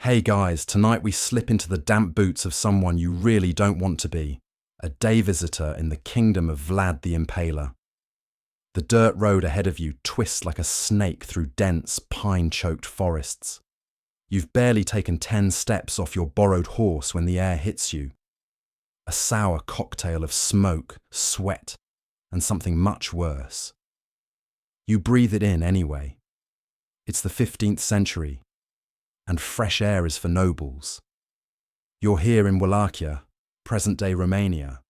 Hey guys, tonight we slip into the damp boots of someone you really don't want to be, a day visitor in the kingdom of Vlad the Impaler. The dirt road ahead of you twists like a snake through dense, pine-choked forests. You've barely taken 10 steps off your borrowed horse when the air hits you. A sour cocktail of smoke, sweat, and something much worse. You breathe it in anyway. It's the 15th century, and fresh air is for nobles. You're here in Wallachia, present-day Romania,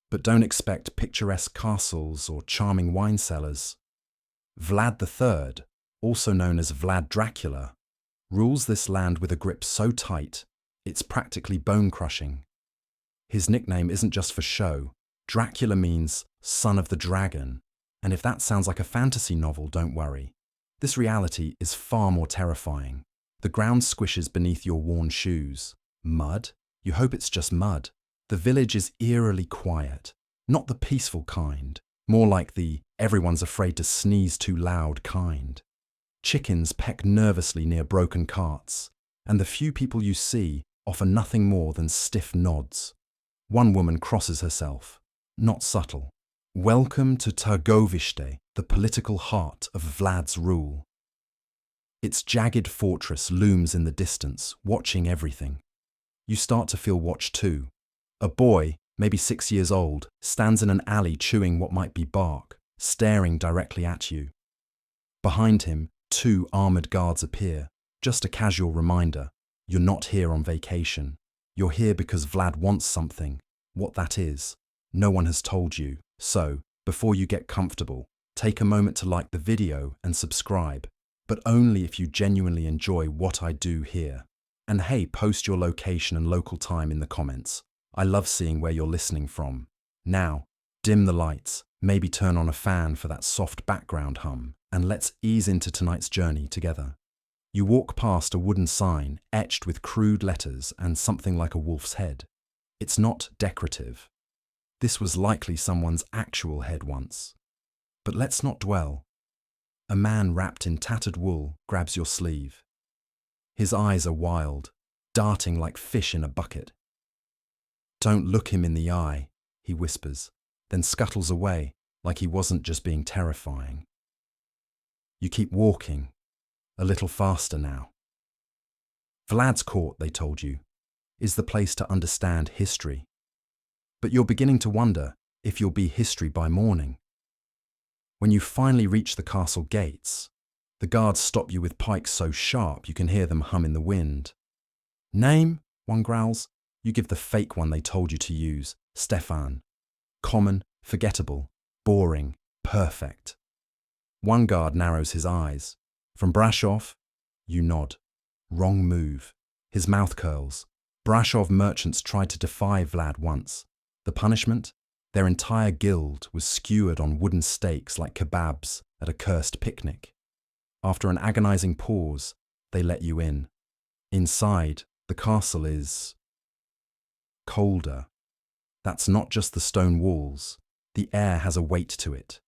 but don't expect picturesque castles or charming wine cellars. Vlad III, also known as Vlad Dracula, rules this land with a grip so tight, it's practically bone-crushing. His nickname isn't just for show. Dracula means son of the dragon, and if that sounds like a fantasy novel, don't worry. This reality is far more terrifying. The ground squishes beneath your worn shoes. Mud? You hope it's just mud. The village is eerily quiet, not the peaceful kind, more like the everyone's afraid to sneeze too loud kind. Chickens peck nervously near broken carts, and the few people you see offer nothing more than stiff nods. One woman crosses herself, not subtle. Welcome to Târgoviște, the political heart of Vlad's rule. Its jagged fortress looms in the distance, watching everything. You start to feel watched too. A boy, maybe 6 years old, stands in an alley chewing what might be bark, staring directly at you. Behind him, 2 armoured guards appear, just a casual reminder, you're not here on vacation. You're here because Vlad wants something. What that is, no one has told you. So, before you get comfortable, take a moment to like the video and subscribe, but only if you genuinely enjoy what I do here. And hey, post your location and local time in the comments. I love seeing where you're listening from. Now, dim the lights, maybe turn on a fan for that soft background hum, and let's ease into tonight's journey together. You walk past a wooden sign etched with crude letters and something like a wolf's head. It's not decorative. This was likely someone's actual head once. But let's not dwell. A man wrapped in tattered wool grabs your sleeve. His eyes are wild, darting like fish in a bucket. Don't look him in the eye, he whispers, then scuttles away like he wasn't just being terrifying. You keep walking, a little faster now. Vlad's court, they told you, is the place to understand history. But you're beginning to wonder if you'll be history by morning. When you finally reach the castle gates, the guards stop you with pikes so sharp you can hear them hum in the wind. Name? One growls. You give the fake one they told you to use, Stefan. Common, forgettable, boring, perfect. One guard narrows his eyes. From Brashov? You nod. Wrong move. His mouth curls. Brashov merchants tried to defy Vlad once. The punishment? Their entire guild was skewered on wooden stakes like kebabs at a cursed picnic. After an agonizing pause, they let you in. Inside, the castle is colder. That's not just the stone walls. The air has a weight to it,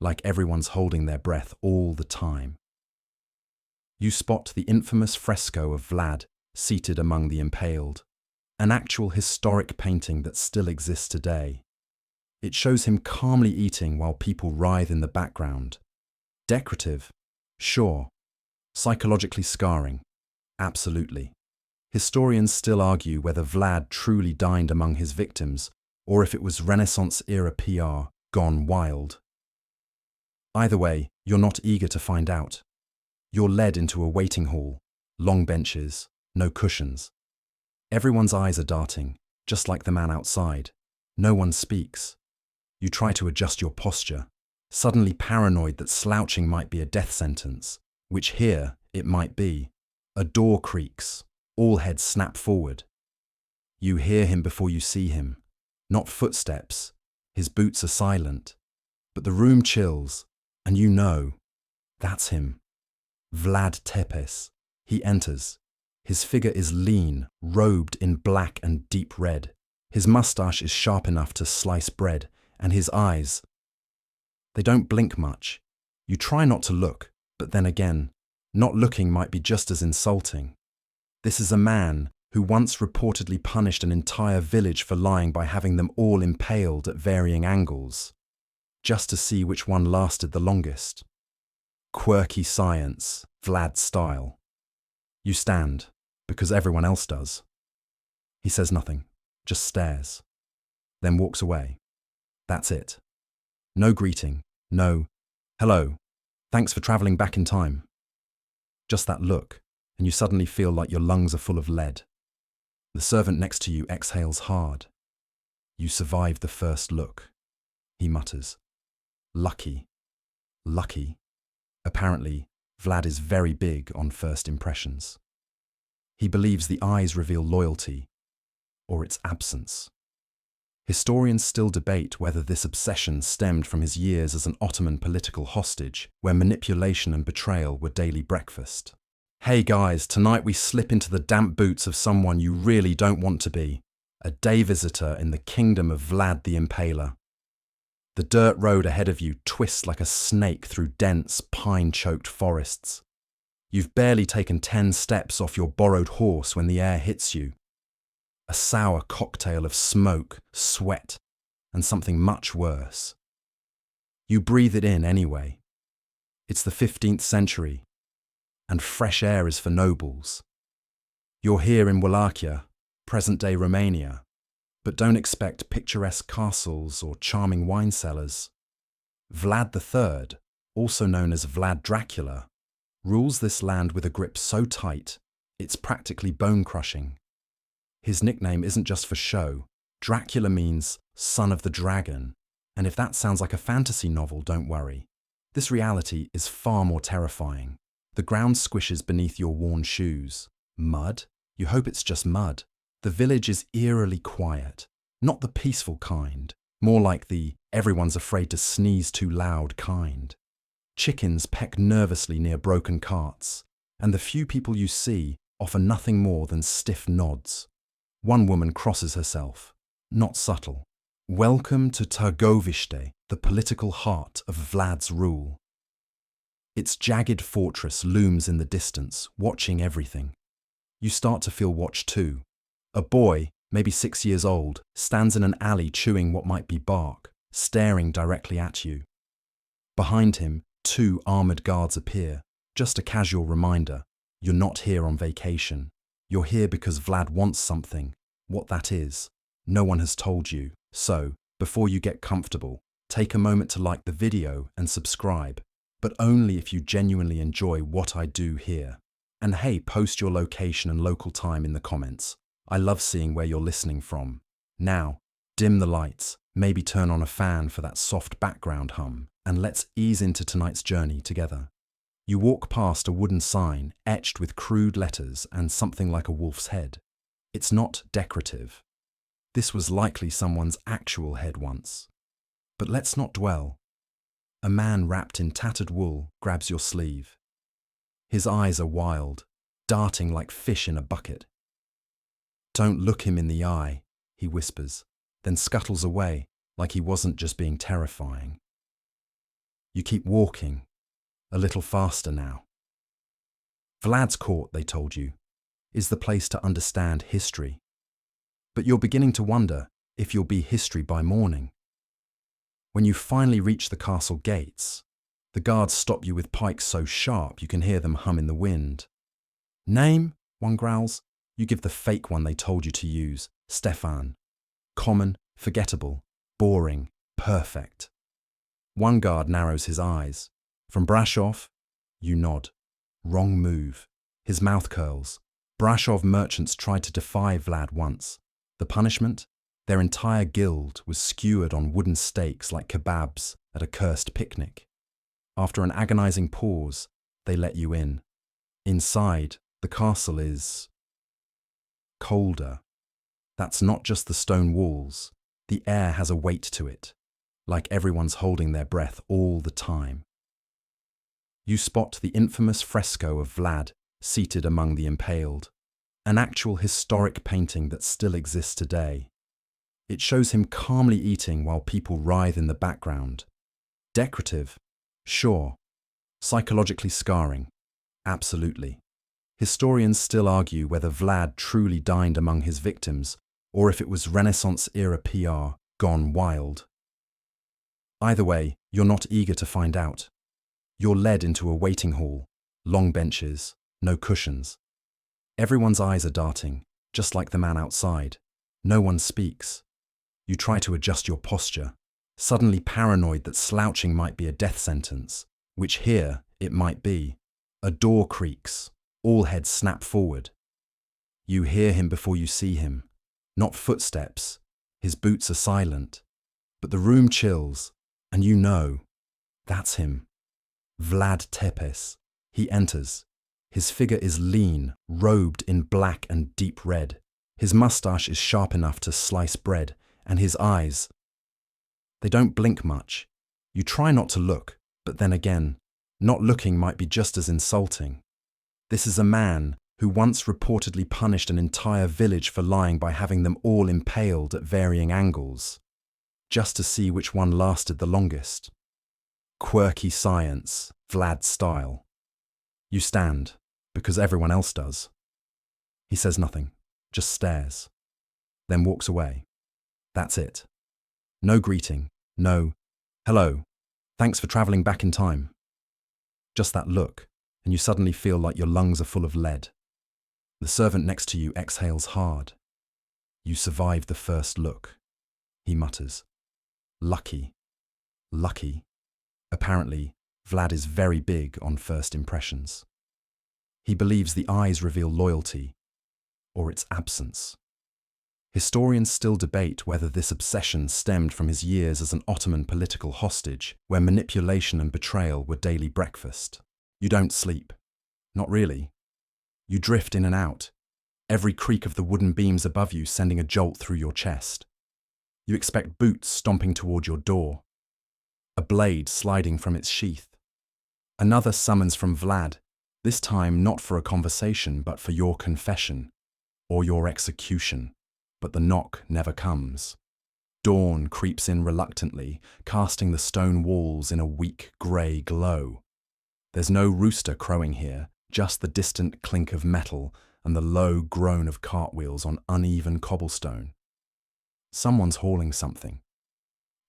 like everyone's holding their breath all the time. You spot the infamous fresco of Vlad seated among the impaled, an actual historic painting that still exists today. It shows him calmly eating while people writhe in the background. Decorative? Sure. Psychologically scarring? Absolutely. Historians still argue whether Vlad truly dined among his victims or if it was Renaissance-era PR gone wild. Either way, you're not eager to find out. You're led into a waiting hall, long benches, no cushions. Everyone's eyes are darting, just like the man outside. No one speaks. You try to adjust your posture, suddenly paranoid that slouching might be a death sentence, which here it might be. A door creaks. All heads snap forward. You hear him before you see him. Not footsteps. His boots are silent. But the room chills, and you know, that's him. Vlad Tepes. He enters. His figure is lean, robed in black and deep red. His mustache is sharp enough to slice bread, and his eyes, they don't blink much. You try not to look, but then again, not looking might be just as insulting. This is a man who once reportedly punished an entire village for lying by having them all impaled at varying angles, just to see which one lasted the longest. Quirky science, Vlad style. You stand, because everyone else does. He says nothing, just stares, then walks away. That's it. No greeting, no, hello, thanks for travelling back in time. Just that look, and you suddenly feel like your lungs are full of lead. The servant next to you exhales hard. You survived the first look, he mutters. Lucky. Lucky. Apparently, Vlad is very big on first impressions. He believes the eyes reveal loyalty, or its absence. Historians still debate whether this obsession stemmed from his years as an Ottoman political hostage, where manipulation and betrayal were daily breakfast. Hey guys, tonight we slip into the damp boots of someone you really don't want to be, a day visitor in the kingdom of Vlad the Impaler. The dirt road ahead of you twists like a snake through dense, pine-choked forests. You've barely taken 10 steps off your borrowed horse when the air hits you. A sour cocktail of smoke, sweat, and something much worse. You breathe it in anyway. It's the 15th century, and fresh air is for nobles. You're here in Wallachia, present-day Romania, but don't expect picturesque castles or charming wine cellars. Vlad III, also known as Vlad Dracula, rules this land with a grip so tight, it's practically bone-crushing. His nickname isn't just for show. Dracula means son of the dragon, and if that sounds like a fantasy novel, don't worry. This reality is far more terrifying. The ground squishes beneath your worn shoes. Mud? You hope it's just mud. The village is eerily quiet, not the peaceful kind, more like the everyone's afraid to sneeze too loud kind. Chickens peck nervously near broken carts, and the few people you see offer nothing more than stiff nods. One woman crosses herself, not subtle. Welcome to Targoviste, the political heart of Vlad's rule. Its jagged fortress looms in the distance, watching everything. You start to feel watched too. A boy, maybe 6 years old, stands in an alley chewing what might be bark, staring directly at you. Behind him, 2 armoured guards appear, just a casual reminder, you're not here on vacation. You're here because Vlad wants something. What that is, no one has told you. So, before you get comfortable, take a moment to like the video and subscribe, but only if you genuinely enjoy what I do here. And hey, post your location and local time in the comments. I love seeing where you're listening from. Now, dim the lights, maybe turn on a fan for that soft background hum, and let's ease into tonight's journey together. You walk past a wooden sign etched with crude letters and something like a wolf's head. It's not decorative. This was likely someone's actual head once. But let's not dwell. A man wrapped in tattered wool grabs your sleeve. His eyes are wild, darting like fish in a bucket. Don't look him in the eye, he whispers, then scuttles away like he wasn't just being terrifying. You keep walking, a little faster now. Vlad's court, they told you, is the place to understand history. But you're beginning to wonder if you'll be history by morning. When you finally reach the castle gates, the guards stop you with pikes so sharp you can hear them hum in the wind. Name? One growls. You give the fake one they told you to use, Stefan. Common, forgettable, boring, perfect. One guard narrows his eyes. From Brashov, you nod. Wrong move. His mouth curls. Brashov merchants tried to defy Vlad once. The punishment? Their entire guild was skewered on wooden stakes like kebabs at a cursed picnic. After an agonizing pause, they let you in. Inside, the castle is colder. That's not just the stone walls. The air has a weight to it, like everyone's holding their breath all the time. You spot the infamous fresco of Vlad seated among the impaled, an actual historic painting that still exists today. It shows him calmly eating while people writhe in the background. Decorative? Sure. Psychologically scarring? Absolutely. Historians still argue whether Vlad truly dined among his victims or if it was Renaissance-era PR gone wild. Either way, you're not eager to find out. You're led into a waiting hall, long benches, no cushions. Everyone's eyes are darting, just like the man outside. No one speaks. You try to adjust your posture, suddenly paranoid that slouching might be a death sentence, which here it might be. A door creaks. All heads snap forward. You hear him before you see him. Not footsteps. His boots are silent. But the room chills, and you know, that's him. Vlad Tepes. He enters. His figure is lean, robed in black and deep red. His mustache is sharp enough to slice bread, and his eyes, they don't blink much. You try not to look, but then again, not looking might be just as insulting. This is a man who once reportedly punished an entire village for lying by having them all impaled at varying angles, just to see which one lasted the longest. Quirky science, Vlad style. You stand, because everyone else does. He says nothing, just stares, then walks away. That's it. No greeting, no, hello, thanks for travelling back in time. Just that look, and you suddenly feel like your lungs are full of lead. The servant next to you exhales hard. You survive the first look, he mutters. Lucky. Lucky. Apparently, Vlad is very big on first impressions. He believes the eyes reveal loyalty, or its absence. Historians still debate whether this obsession stemmed from his years as an Ottoman political hostage, where manipulation and betrayal were daily breakfast. You don't sleep. Not really. You drift in and out, every creak of the wooden beams above you sending a jolt through your chest. You expect boots stomping toward your door, a blade sliding from its sheath. Another summons from Vlad, this time not for a conversation but for your confession, or your execution. But the knock never comes. Dawn creeps in reluctantly, casting the stone walls in a weak grey glow. There's no rooster crowing here, just the distant clink of metal and the low groan of cartwheels on uneven cobblestone. Someone's hauling something.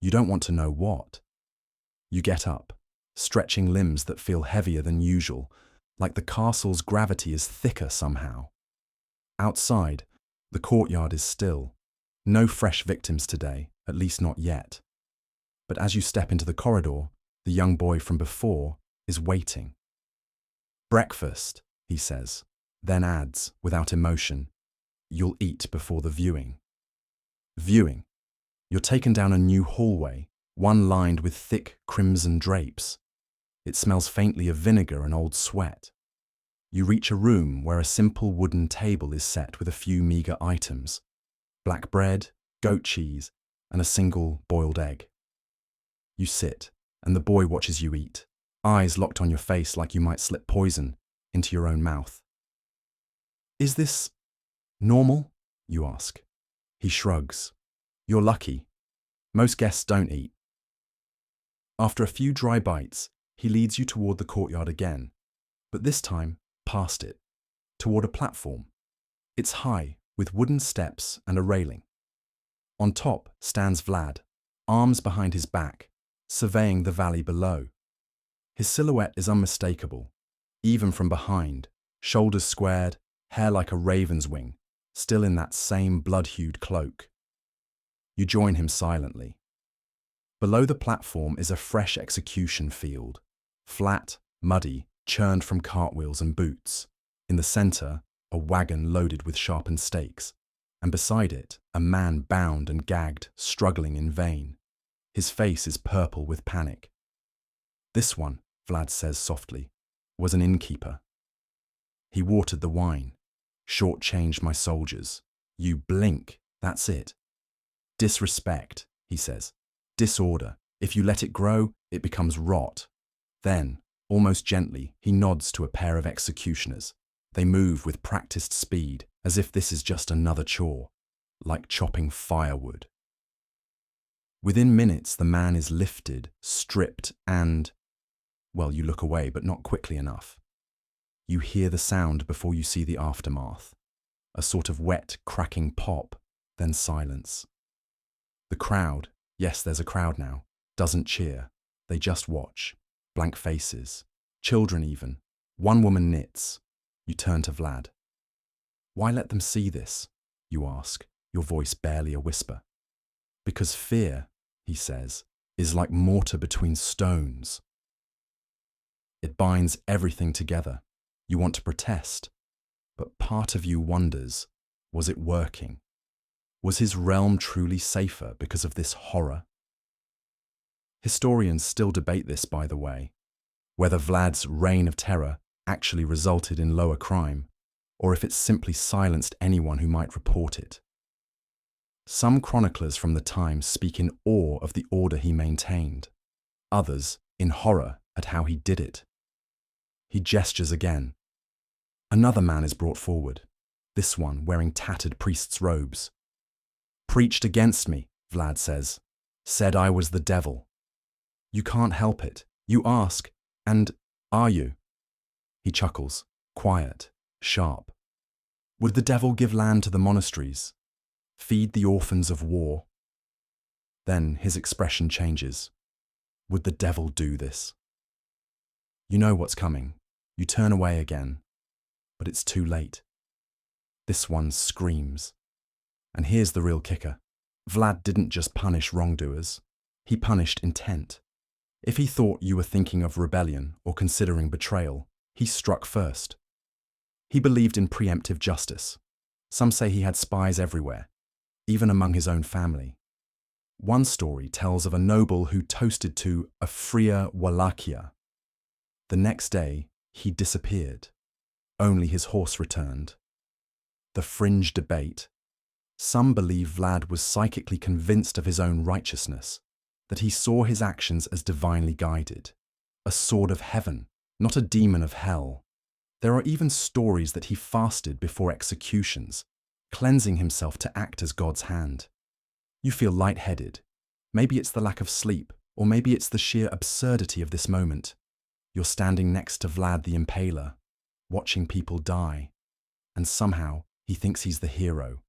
You don't want to know what. You get up, stretching limbs that feel heavier than usual, like the castle's gravity is thicker somehow. Outside, the courtyard is still. No fresh victims today, at least not yet. But as you step into the corridor, the young boy from before is waiting. Breakfast, he says, then adds, without emotion, you'll eat before the viewing. Viewing. You're taken down a new hallway, one lined with thick crimson drapes. It smells faintly of vinegar and old sweat. You reach a room where a simple wooden table is set with a few meagre items: black bread, goat cheese, and a single boiled egg. You sit, and the boy watches you eat, eyes locked on your face like you might slip poison into your own mouth. Is this normal? You ask. He shrugs. You're lucky. Most guests don't eat. After a few dry bites, he leads you toward the courtyard again, but this time past it, toward a platform. It's high, with wooden steps and a railing. On top stands Vlad, arms behind his back, surveying the valley below. His silhouette is unmistakable, even from behind, shoulders squared, hair like a raven's wing, still in that same blood-hued cloak. You join him silently. Below the platform is a fresh execution field, flat, muddy, churned from cartwheels and boots. In the center, a wagon loaded with sharpened stakes, and beside it, a man bound and gagged, struggling in vain. His face is purple with panic. This one, Vlad says softly, was an innkeeper. He watered the wine, shortchanged my soldiers. You blink, that's it. Disrespect, he says. Disorder. If you let it grow, it becomes rot. Then, almost gently, he nods to a pair of executioners. They move with practiced speed, as if this is just another chore, like chopping firewood. Within minutes, the man is lifted, stripped, and, well, you look away, but not quickly enough. You hear the sound before you see the aftermath. A sort of wet, cracking pop, then silence. The crowd, yes, there's a crowd now, doesn't cheer. They just watch. Blank faces. Children even. One woman knits. You turn to Vlad. Why let them see this? You ask, your voice barely a whisper. Because fear, he says, is like mortar between stones. It binds everything together. You want to protest, but part of you wonders, was it working? Was his realm truly safer because of this horror? Historians still debate this, by the way, whether Vlad's reign of terror actually resulted in lower crime, or if it simply silenced anyone who might report it. Some chroniclers from the time speak in awe of the order he maintained, others in horror at how he did it. He gestures again. Another man is brought forward, this one wearing tattered priest's robes. Preached against me, Vlad says. Said I was the devil. You can't help it. You ask, and are you? He chuckles, quiet, sharp. Would the devil give land to the monasteries? Feed the orphans of war? Then his expression changes. Would the devil do this? You know what's coming. You turn away again. But it's too late. This one screams. And here's the real kicker. Vlad didn't just punish wrongdoers. He punished intent. If he thought you were thinking of rebellion or considering betrayal, he struck first. He believed in preemptive justice. Some say he had spies everywhere, even among his own family. One story tells of a noble who toasted to a freer Wallachia. The next day, he disappeared. Only his horse returned. The fringe debate. Some believe Vlad was psychically convinced of his own righteousness, that he saw his actions as divinely guided, a sword of heaven, not a demon of hell. There are even stories that he fasted before executions, cleansing himself to act as God's hand. You feel lightheaded. Maybe it's the lack of sleep, or maybe it's the sheer absurdity of this moment. You're standing next to Vlad the Impaler, watching people die, and somehow he thinks he's the hero.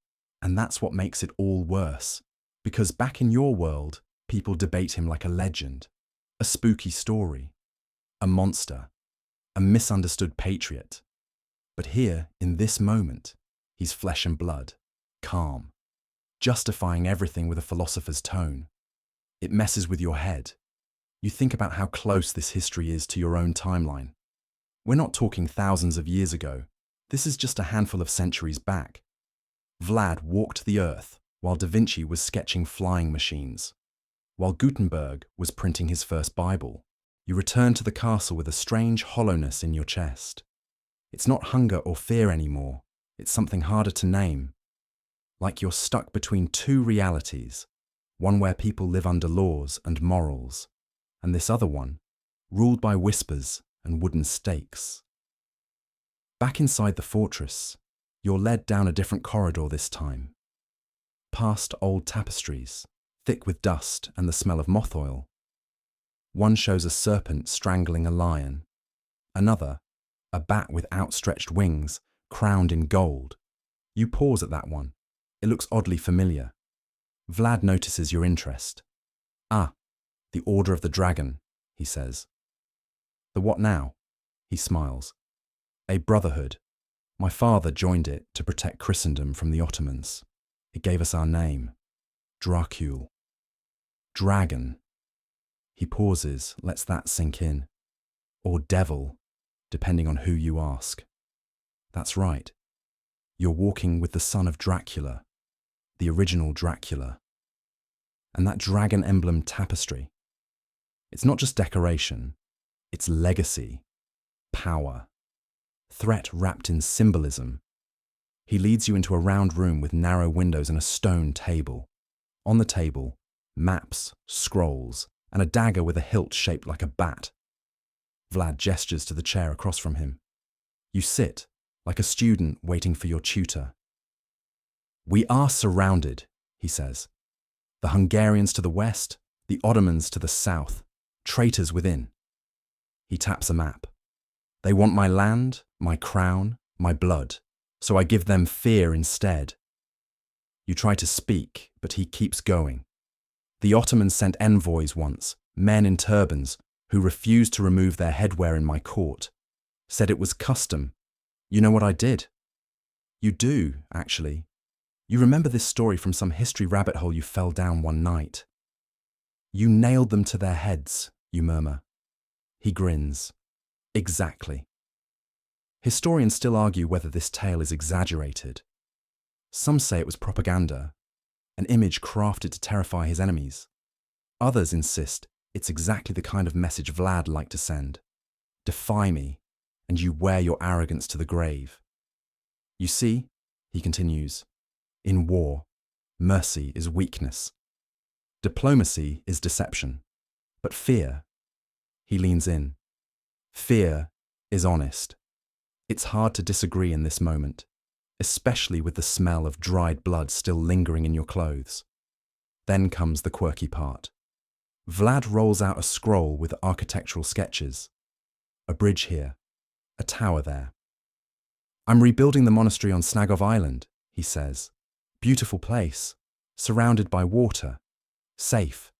And that's what makes it all worse, because back in your world, people debate him like a legend, a spooky story, a monster, a misunderstood patriot. But here, in this moment, he's flesh and blood, calm, justifying everything with a philosopher's tone. It messes with your head. You think about how close this history is to your own timeline. We're not talking thousands of years ago. This is just a handful of centuries back. Vlad walked the earth while Da Vinci was sketching flying machines. While Gutenberg was printing his first Bible, you return to the castle with a strange hollowness in your chest. It's not hunger or fear anymore. It's something harder to name. Like you're stuck between two realities, one where people live under laws and morals, and this other one, ruled by whispers and wooden stakes. Back inside the fortress, you're led down a different corridor this time. Past old tapestries, thick with dust and the smell of moth oil. One shows a serpent strangling a lion. Another, a bat with outstretched wings, crowned in gold. You pause at that one. It looks oddly familiar. Vlad notices your interest. Ah, the Order of the Dragon, he says. The what now? He smiles. A brotherhood. My father joined it to protect Christendom from the Ottomans. It gave us our name. Dracul. Dragon. He pauses, lets that sink in. Or devil, depending on who you ask. That's right. You're walking with the son of Dracula, the original Dracula. And that dragon emblem tapestry. It's not just decoration, it's legacy, power, threat wrapped in symbolism. He leads you into a round room with narrow windows and a stone table. On the table, maps, scrolls, and a dagger with a hilt shaped like a bat. Vlad gestures to the chair across from him. You sit, like a student waiting for your tutor. We are surrounded, he says. The Hungarians to the west, the Ottomans to the south, traitors within. He taps a map. They want my land, my crown, my blood, so I give them fear instead. You try to speak, but he keeps going. The Ottomans sent envoys once, men in turbans, who refused to remove their headwear in my court. Said it was custom. You know what I did? You do, actually. You remember this story from some history rabbit hole you fell down one night. You nailed them to their heads, you murmur. He grins. Exactly. Historians still argue whether this tale is exaggerated. Some say it was propaganda, an image crafted to terrify his enemies. Others insist it's exactly the kind of message Vlad liked to send. Defy me, and you wear your arrogance to the grave. You see, he continues, in war, mercy is weakness. Diplomacy is deception. But fear, he leans in, fear is honest. It's hard to disagree in this moment, especially with the smell of dried blood still lingering in your clothes. Then comes the quirky part. Vlad rolls out a scroll with architectural sketches. A bridge here, a tower there. I'm rebuilding the monastery on Snagov Island, he says. Beautiful place, surrounded by water, safe.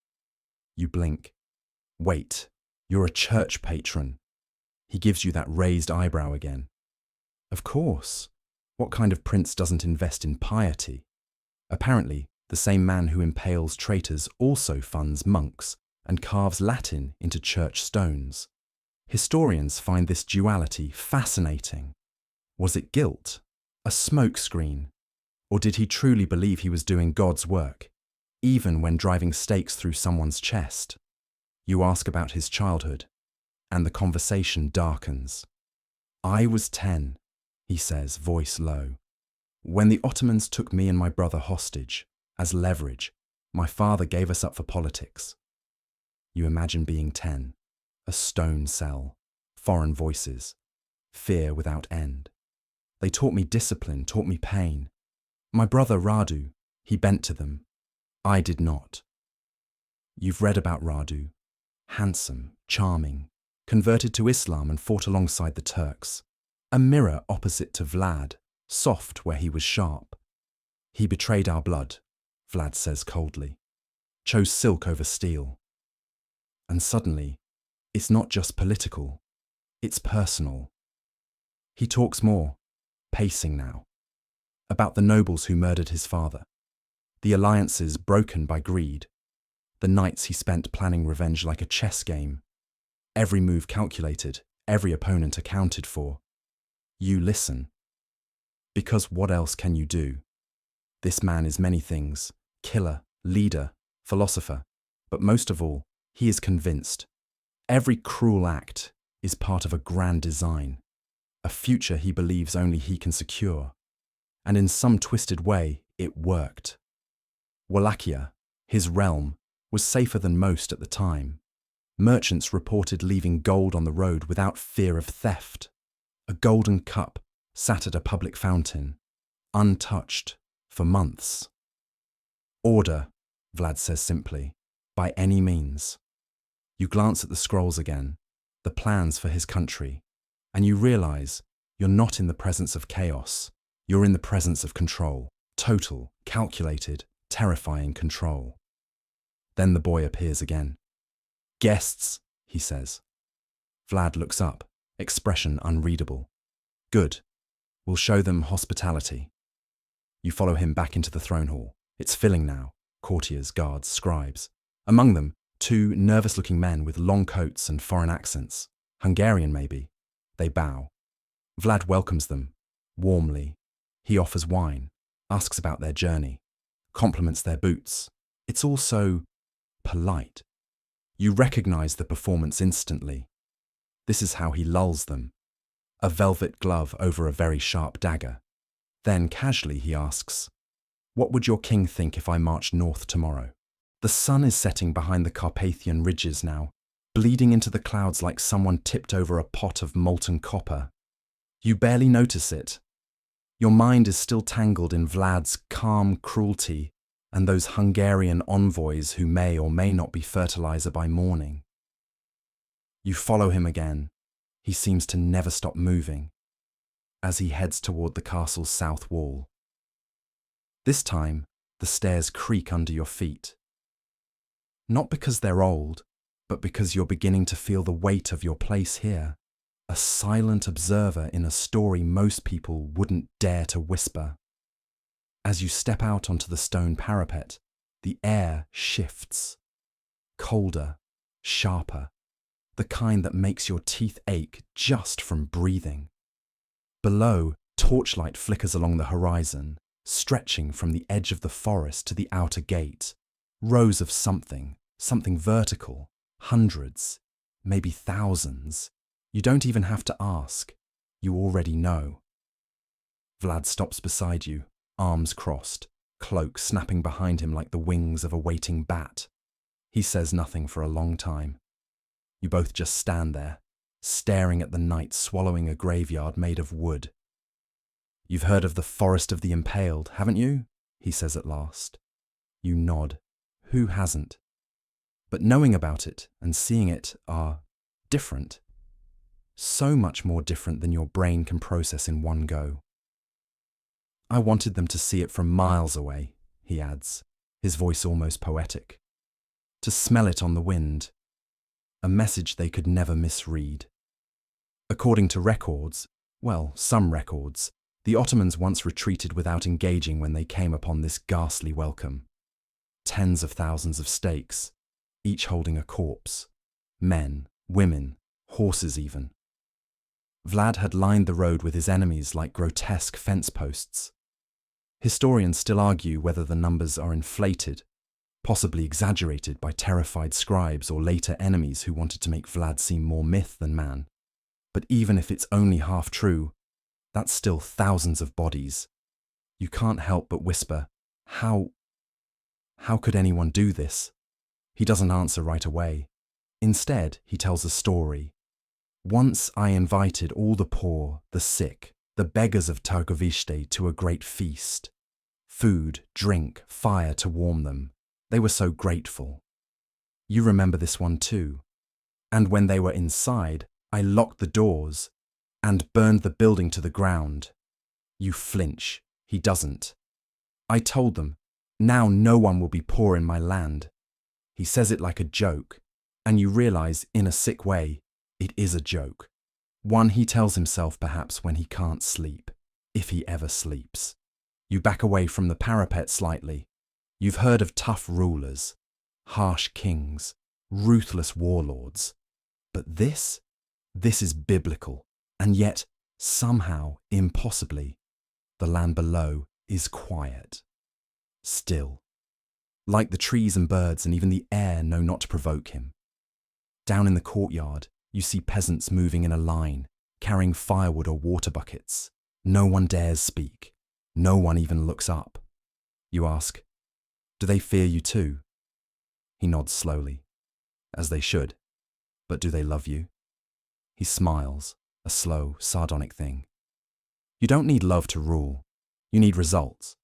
You blink. Wait, you're a church patron. He gives you that raised eyebrow again. Of course. What kind of prince doesn't invest in piety? Apparently, the same man who impales traitors also funds monks and carves Latin into church stones. Historians find this duality fascinating. Was it guilt? A smokescreen? Or did he truly believe he was doing God's work, even when driving stakes through someone's chest? You ask about his childhood, and the conversation darkens. I was 10, he says, voice low. When the Ottomans took me and my brother hostage, as leverage, my father gave us up for politics. You imagine being 10, a stone cell, foreign voices, fear without end. They taught me discipline, taught me pain. My brother Radu, he bent to them. I did not. You've read about Radu. Handsome, charming, converted to Islam and fought alongside the Turks. A mirror opposite to Vlad, soft where he was sharp. He betrayed our blood, Vlad says coldly. Chose silk over steel. And suddenly, it's not just political, it's personal. He talks more, pacing now, about the nobles who murdered his father, the alliances broken by greed, the nights he spent planning revenge like a chess game, every move calculated, every opponent accounted for. You listen. Because what else can you do? This man is many things, killer, leader, philosopher, but most of all, he is convinced. Every cruel act is part of a grand design, a future he believes only he can secure. And in some twisted way, it worked. Wallachia, his realm, was safer than most at the time. Merchants reported leaving gold on the road without fear of theft. A golden cup sat at a public fountain, untouched for months. Order, Vlad says simply, by any means. You glance at the scrolls again, the plans for his country, and you realize you're not in the presence of chaos. You're in the presence of control, total, calculated, terrifying control. Then the boy appears again. Guests, he says. Vlad looks up, expression unreadable. Good. We'll show them hospitality. You follow him back into the throne hall. It's filling now. Courtiers, guards, scribes. Among them, 2 nervous-looking men with long coats and foreign accents. Hungarian, maybe. They bow. Vlad welcomes them, warmly. He offers wine, asks about their journey, compliments their boots. It's all so polite. You recognize the performance instantly. This is how he lulls them. A velvet glove over a very sharp dagger. Then, casually, he asks, "What would your king think if I marched north tomorrow?" The sun is setting behind the Carpathian ridges now, bleeding into the clouds like someone tipped over a pot of molten copper. You barely notice it. Your mind is still tangled in Vlad's calm cruelty and those Hungarian envoys who may or may not be fertilizer by morning. You follow him again, He seems to never stop moving as he heads toward the castle's south wall. This time, the stairs creak under your feet. Not because they're old, but because you're beginning to feel the weight of your place here, a silent observer in a story most people wouldn't dare to whisper. As you step out onto the stone parapet, the air shifts. Colder, sharper, the kind that makes your teeth ache just from breathing. Below, torchlight flickers along the horizon, stretching from the edge of the forest to the outer gate. Rows of something vertical, hundreds, maybe thousands. You don't even have to ask. You already know. Vlad stops beside you, arms crossed, cloak snapping behind him like the wings of a waiting bat. He says nothing for a long time. You both just stand there, staring at the night swallowing a graveyard made of wood. "You've heard of the Forest of the Impaled, haven't you?" he says at last. You nod. Who hasn't? But knowing about it and seeing it are different. So much more different than your brain can process in one go. "I wanted them to see it from miles away," he adds, his voice almost poetic. "To smell it on the wind. A message they could never misread. According to records, well, some records, the Ottomans once retreated without engaging when they came upon this ghastly welcome. Tens of thousands of stakes, each holding a corpse. Men, women, horses even. Vlad had lined the road with his enemies like grotesque fence posts. Historians still argue whether the numbers are inflated, possibly exaggerated by terrified scribes or later enemies who wanted to make Vlad seem more myth than man. But even if it's only half true, that's still thousands of bodies. You can't help but whisper, How could anyone do this?" He doesn't answer right away. Instead, he tells a story. "Once I invited all the poor, the sick, the beggars of Targovishte to a great feast. Food, drink, fire to warm them. They were so grateful. You remember this one too. And when they were inside, I locked the doors and burned the building to the ground." You flinch. He doesn't. "I told them, now no one will be poor in my land." He says it like a joke, and you realize, in a sick way, it is a joke. One he tells himself perhaps when he can't sleep, if he ever sleeps. You back away from the parapet slightly. You've heard of tough rulers, harsh kings, ruthless warlords. But this is biblical, and yet, somehow, impossibly, the land below is quiet. Still. Like the trees and birds and even the air know not to provoke him. Down in the courtyard, you see peasants moving in a line, carrying firewood or water buckets. No one dares speak. No one even looks up. You ask, "Do they fear you too?" He nods slowly, as they should. "But do they love you?" He smiles, a slow, sardonic thing. "You don't need love to rule. You need results."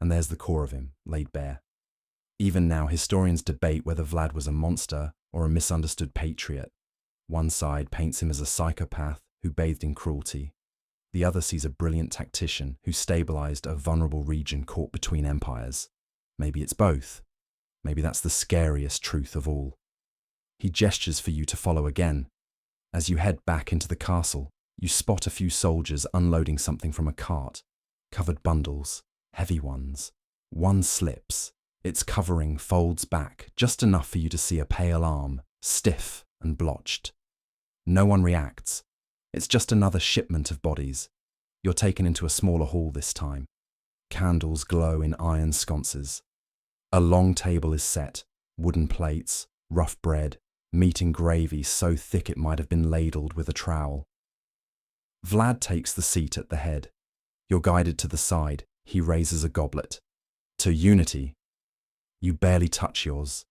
And there's the core of him, laid bare. Even now, historians debate whether Vlad was a monster or a misunderstood patriot. One side paints him as a psychopath who bathed in cruelty. The other sees a brilliant tactician who stabilized a vulnerable region caught between empires. Maybe it's both. Maybe that's the scariest truth of all. He gestures for you to follow again. As you head back into the castle, you spot a few soldiers unloading something from a cart. Covered bundles, heavy ones. One slips. Its covering folds back just enough for you to see a pale arm, stiff and blotched. No one reacts. It's just another shipment of bodies. You're taken into a smaller hall this time. Candles glow in iron sconces. A long table is set, wooden plates, rough bread, meat and gravy so thick it might have been ladled with a trowel. Vlad takes the seat at the head. You're guided to the side. He raises a goblet. To unity. You barely touch yours.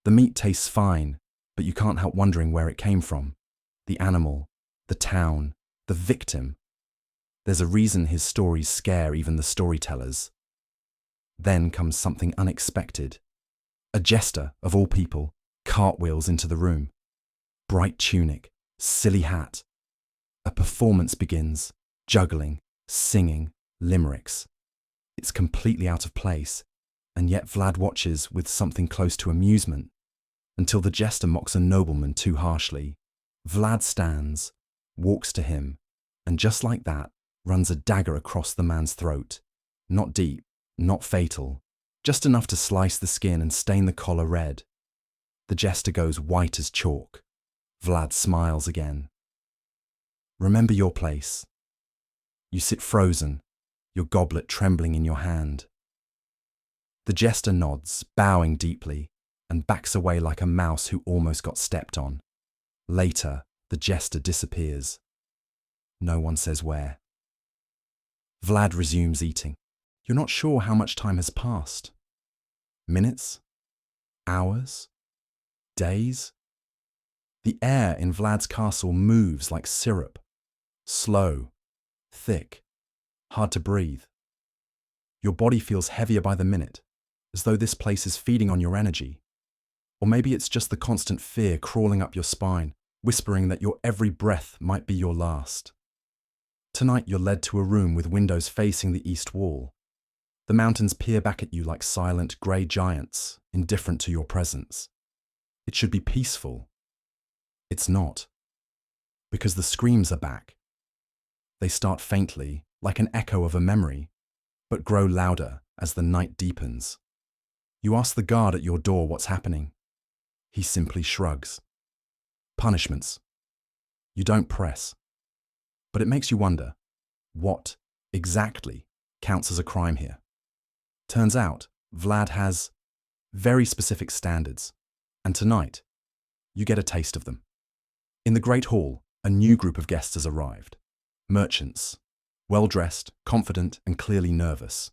The meat tastes fine, but you can't help wondering where it came from. The animal, the town, the victim. There's a reason his stories scare even the storytellers. Then comes something unexpected. A jester, of all people, cartwheels into the room. Bright tunic, Silly hat. A performance begins, juggling, singing, limericks. It's completely out of place, and yet Vlad watches with something close to amusement, until the jester mocks a nobleman too harshly. Vlad stands, walks to him, and just like that, runs a dagger across the man's throat. Not deep, not fatal, just enough to slice the skin and stain the collar red. The jester goes white as chalk. Vlad smiles again. Remember your place. You sit frozen, your goblet trembling in your hand. The jester nods, bowing deeply, and backs away like a mouse who almost got stepped on. Later, the jester disappears. No one says where. Vlad resumes eating. You're not sure how much time has passed. Minutes? Hours? Days? The air in Vlad's castle moves like syrup. Slow, thick, hard to breathe. Your body feels heavier by the minute, as though this place is feeding on your energy. Or maybe it's just the constant fear crawling up your spine, whispering that your every breath might be your last. Tonight you're led to a room with windows facing the east wall. The mountains peer back at you like silent grey giants, indifferent to your presence. It should be peaceful. It's not. Because the screams are back. They start faintly, like an echo of a memory, but grow louder as the night deepens. You ask the guard at your door what's happening. He simply shrugs. Punishments. You don't press. But it makes you wonder, what exactly counts as a crime here? Turns out, Vlad has very specific standards, and tonight, you get a taste of them. In the Great Hall, a new group of guests has arrived. Merchants, well-dressed, confident, and clearly nervous.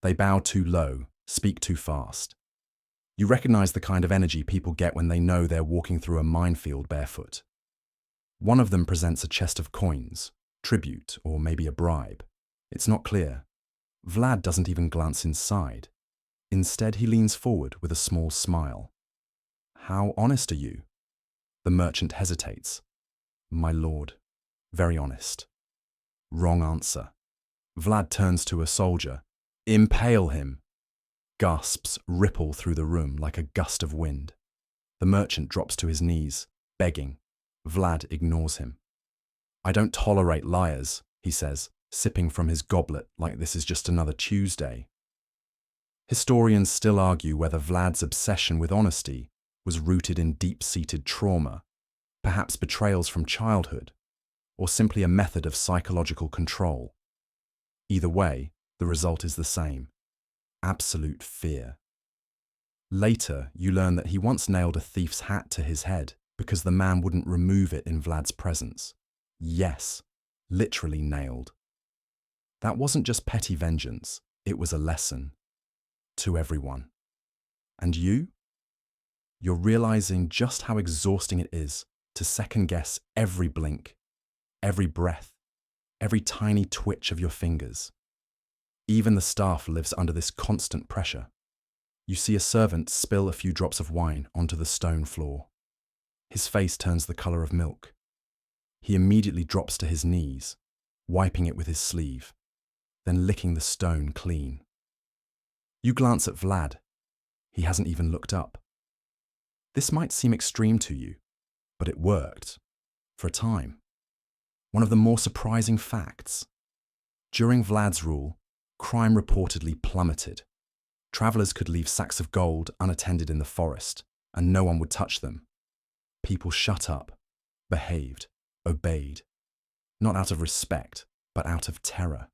They bow too low, speak too fast. You recognize the kind of energy people get when they know they're walking through a minefield barefoot. One of them presents a chest of coins, tribute, or maybe a bribe. It's not clear. Vlad doesn't even glance inside. Instead, he leans forward with a small smile. How honest are you? The merchant hesitates. My lord, very honest. Wrong answer. Vlad turns to a soldier. Impale him. Gasps ripple through the room like a gust of wind. The merchant drops to his knees, begging. Vlad ignores him. I don't tolerate liars, he says, sipping from his goblet like this is just another Tuesday. Historians still argue whether Vlad's obsession with honesty was rooted in deep-seated trauma, perhaps betrayals from childhood, or simply a method of psychological control. Either way, the result is the same: absolute fear. Later, you learn that he once nailed a thief's hat to his head because the man wouldn't remove it in Vlad's presence. Yes, literally nailed. That wasn't just petty vengeance, it was a lesson. To everyone. And you? You're realizing just how exhausting it is to second-guess every blink, every breath, every tiny twitch of your fingers. Even the staff lives under this constant pressure. You see a servant spill a few drops of wine onto the stone floor. His face turns the color of milk. He immediately drops to his knees, wiping it with his sleeve, then licking the stone clean. You glance at Vlad. He hasn't even looked up. This might seem extreme to you, but it worked. For a time. One of the more surprising facts. During Vlad's rule, crime reportedly plummeted. Travelers could leave sacks of gold unattended in the forest, and no one would touch them. People shut up, behaved, obeyed. Not out of respect, but out of terror.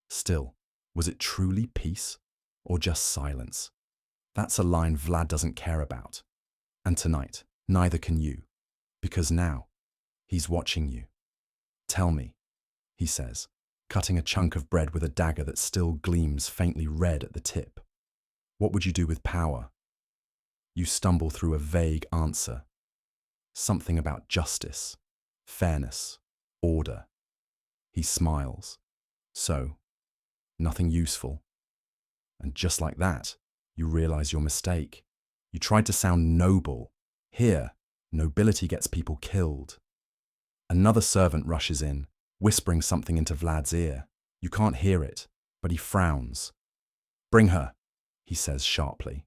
Still, was it truly peace, or just silence? That's a line Vlad doesn't care about. And tonight, neither can you, because now, he's watching you. Tell me, he says, cutting a chunk of bread with a dagger that still gleams faintly red at the tip. What would you do with power? You stumble through a vague answer. Something about justice, fairness, order. He smiles. So, nothing useful. And just like that, you realize your mistake. You tried to sound noble. Here, nobility gets people killed. Another servant rushes in, whispering something into Vlad's ear. You can't hear it, but he frowns. "Bring her," he says sharply.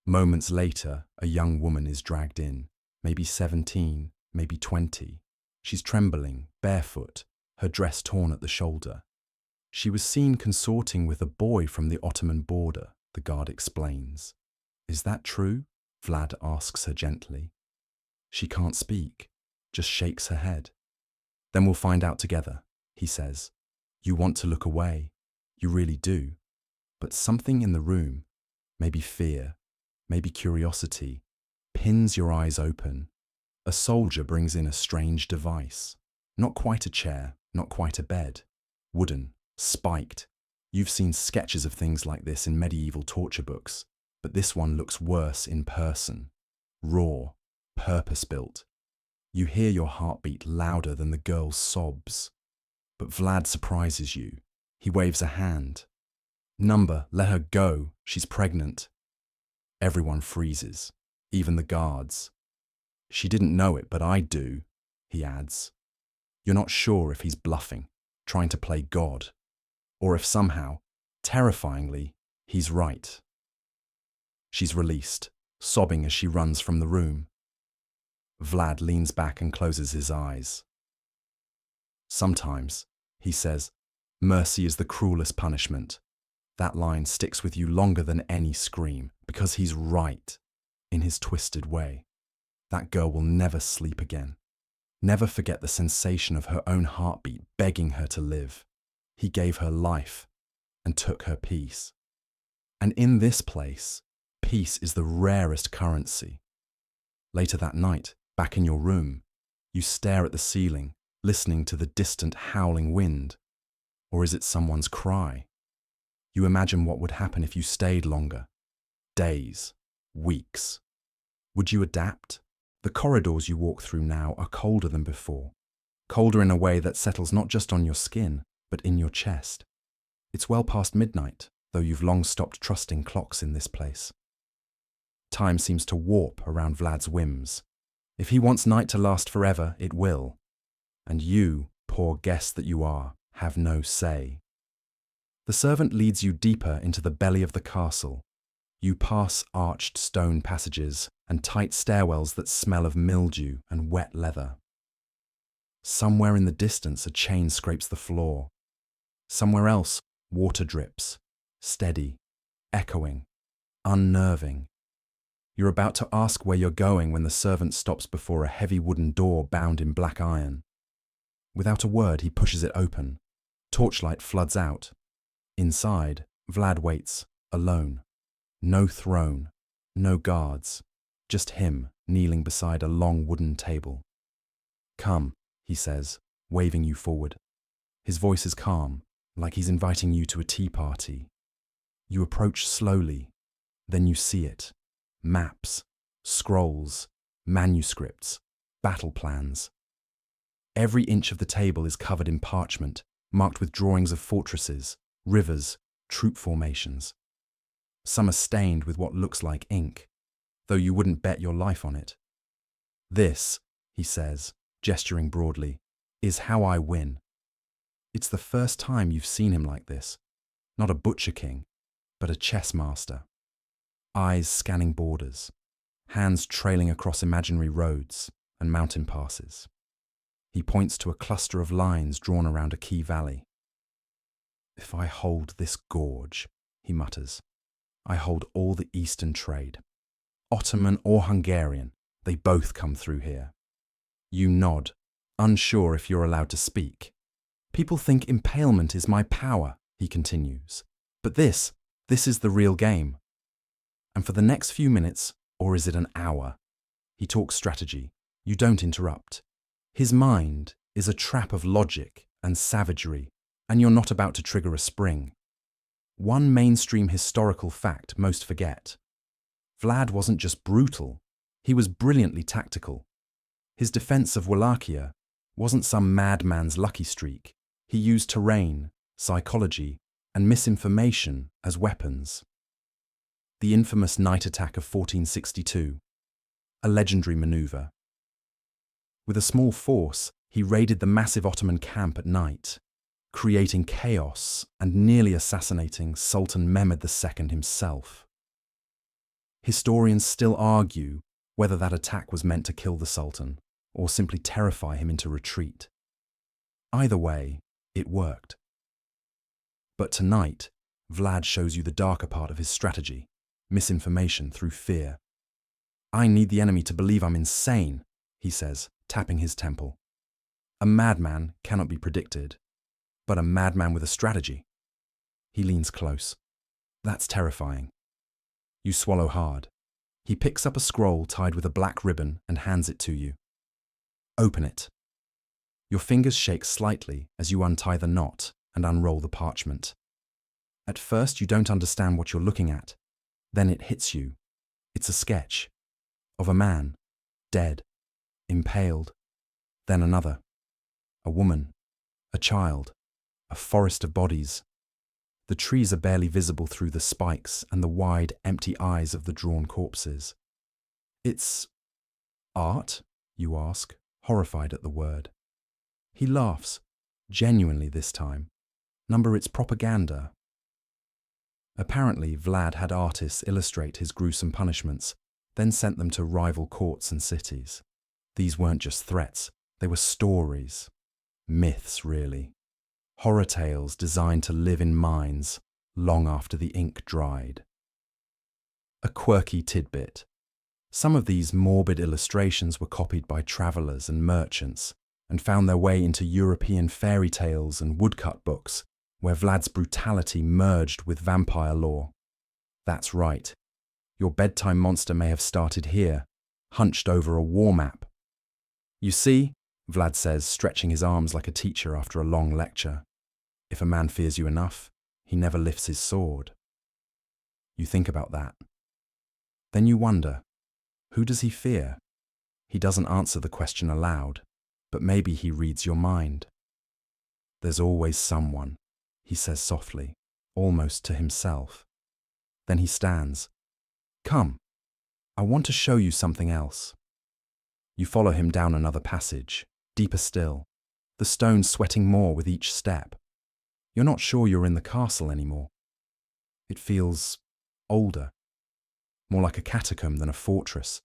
Moments later, a young woman is dragged in, maybe 17, maybe 20. She's trembling, barefoot, her dress torn at the shoulder. She was seen consorting with a boy from the Ottoman border, the guard explains. "Is that true?" Vlad asks her gently. She can't speak, just shakes her head. "Then we'll find out together," he says. "You want to look away. You really do. But something in the room, maybe fear, maybe curiosity, pins your eyes open. A soldier brings in a strange device. Not quite a chair, not quite a bed. Wooden, spiked. You've seen sketches of things like this in medieval torture books, but this one looks worse in person. Raw, purpose-built. You hear your heartbeat louder than the girl's sobs. But Vlad surprises you. He waves a hand. "Number, let her go. She's pregnant." Everyone freezes, even the guards. "She didn't know it, but I do," he adds. You're not sure if he's bluffing, trying to play God, or if somehow, terrifyingly, he's right. She's released, sobbing as she runs from the room. Vlad leans back and closes his eyes. "Sometimes," he says, "mercy is the cruelest punishment." That line sticks with you longer than any scream, because he's right, in his twisted way. That girl will never sleep again, never forget the sensation of her own heartbeat begging her to live. He gave her life and took her peace. And in this place, peace is the rarest currency. Later that night, back in your room, you stare at the ceiling, listening to the distant howling wind. Or is it someone's cry? You imagine what would happen if you stayed longer. Days, weeks. Would you adapt? The corridors you walk through now are colder than before. Colder in a way that settles not just on your skin, but in your chest. It's well past midnight, though you've long stopped trusting clocks in this place. Time seems to warp around Vlad's whims. If he wants night to last forever, it will. And you, poor guest that you are, have no say. The servant leads you deeper into the belly of the castle. You pass arched stone passages and tight stairwells that smell of mildew and wet leather. Somewhere in the distance, a chain scrapes the floor. Somewhere else, water drips, steady, echoing, unnerving. You're about to ask where you're going when the servant stops before a heavy wooden door bound in black iron. Without a word, he pushes it open. Torchlight floods out. Inside, Vlad waits, alone. No throne, no guards, just him kneeling beside a long wooden table. "Come," he says, waving you forward. His voice is calm, like he's inviting you to a tea party. You approach slowly, then you see it. Maps, scrolls, manuscripts, battle plans. Every inch of the table is covered in parchment, marked with drawings of fortresses, rivers, troop formations. Some are stained with what looks like ink, though you wouldn't bet your life on it. "This," he says, gesturing broadly, "is how I win." It's the first time you've seen him like this. Not a butcher king, but a chess master. Eyes scanning borders, hands trailing across imaginary roads and mountain passes. He points to a cluster of lines drawn around a key valley. "If I hold this gorge," he mutters, "I hold all the eastern trade. Ottoman or Hungarian, they both come through here." You nod, unsure if you're allowed to speak. "People think impalement is my power," he continues. "But this is the real game." And for the next few minutes, or is it an hour, he talks strategy. You don't interrupt. His mind is a trap of logic and savagery, and you're not about to trigger a spring. One mainstream historical fact most forget. Vlad wasn't just brutal, he was brilliantly tactical. His defense of Wallachia wasn't some madman's lucky streak. He used terrain, psychology, and misinformation as weapons. The infamous night attack of 1462, a legendary maneuver. With a small force, He raided the massive Ottoman camp at night, creating chaos and nearly assassinating Sultan Mehmed II himself. Historians still argue whether that attack was meant to kill the Sultan or simply terrify him into retreat. Either way, it worked. But tonight, Vlad shows you the darker part of his strategy, misinformation through fear. "I need the enemy to believe I'm insane," he says, tapping his temple. A madman cannot be predicted, but a madman with a strategy. He leans close. That's terrifying. You swallow hard. He picks up a scroll tied with a black ribbon and hands it to you. Open it. Your fingers shake slightly as you untie the knot and unroll the parchment. At first, you don't understand what you're looking at. Then it hits you. It's a sketch of a man, dead, impaled, then another, a woman, a child, a forest of bodies. The trees are barely visible through the spikes and the wide, empty eyes of the drawn corpses. "It's art?" you ask, horrified at the word. He laughs, genuinely this time. "Number, it's propaganda." Apparently, Vlad had artists illustrate his gruesome punishments, then sent them to rival courts and cities. These weren't just threats, they were stories. Myths, really. Horror tales designed to live in minds long after the ink dried. A quirky tidbit. Some of these morbid illustrations were copied by travelers and merchants and found their way into European fairy tales and woodcut books, where Vlad's brutality merged with vampire lore. That's right. Your bedtime monster may have started here, hunched over a war map. "You see," Vlad says, stretching his arms like a teacher after a long lecture, "if a man fears you enough, he never lifts his sword." You think about that. Then you wonder, who does he fear? He doesn't answer the question aloud, but maybe he reads your mind. "There's always someone," he says softly, almost to himself. Then he stands. "Come, I want to show you something else." You follow him down another passage, deeper still, the stones sweating more with each step. You're not sure you're in the castle anymore. It feels older, more like a catacomb than a fortress.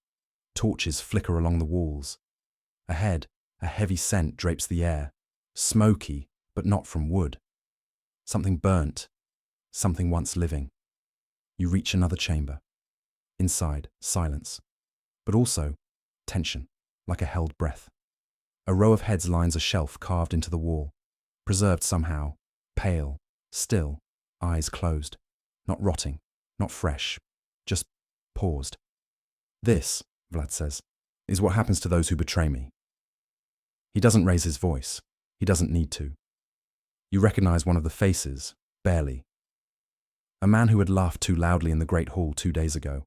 Torches flicker along the walls. Ahead, a heavy scent drapes the air, smoky, but not from wood. Something burnt, something once living. You reach another chamber. Inside, silence, but also tension, like a held breath. A row of heads lines a shelf carved into the wall, preserved somehow, pale, still, eyes closed, not rotting, not fresh, just paused. "This," Vlad says, "is what happens to those who betray me." He doesn't raise his voice. He doesn't need to. You recognize one of the faces, barely. A man who had laughed too loudly in the Great Hall 2 days ago.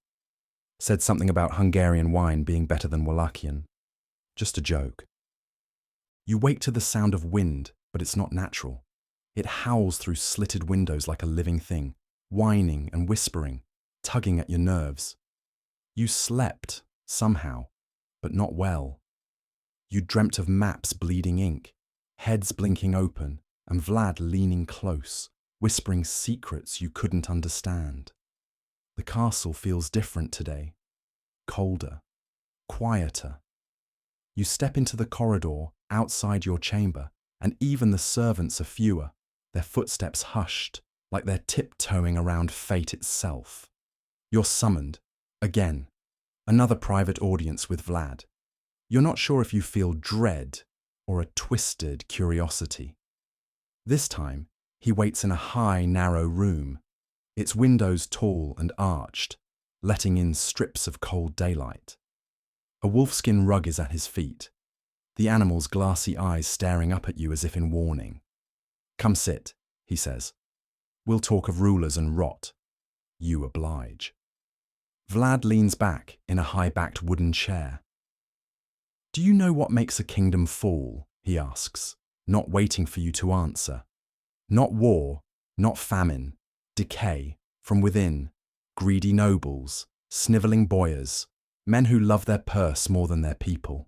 Said something about Hungarian wine being better than Wallachian. Just a joke. You wake to the sound of wind, but it's not natural. It howls through slitted windows like a living thing, whining and whispering, tugging at your nerves. You slept, somehow, but not well. You dreamt of maps bleeding ink, heads blinking open, and Vlad leaning close, whispering secrets you couldn't understand. The castle feels different today. Colder, quieter. You step into the corridor outside your chamber, and even the servants are fewer, their footsteps hushed, like they're tiptoeing around fate itself. You're summoned, again, another private audience with Vlad. You're not sure if you feel dread or a twisted curiosity. This time, he waits in a high, narrow room, its windows tall and arched, letting in strips of cold daylight. A wolfskin rug is at his feet, the animal's glassy eyes staring up at you as if in warning. "Come sit," he says. "We'll talk of rulers and rot." You oblige. Vlad leans back in a high-backed wooden chair. "Do you know what makes a kingdom fall?" he asks, not waiting for you to answer. Not war, not famine, decay, from within, greedy nobles, snivelling boyars, men who love their purse more than their people.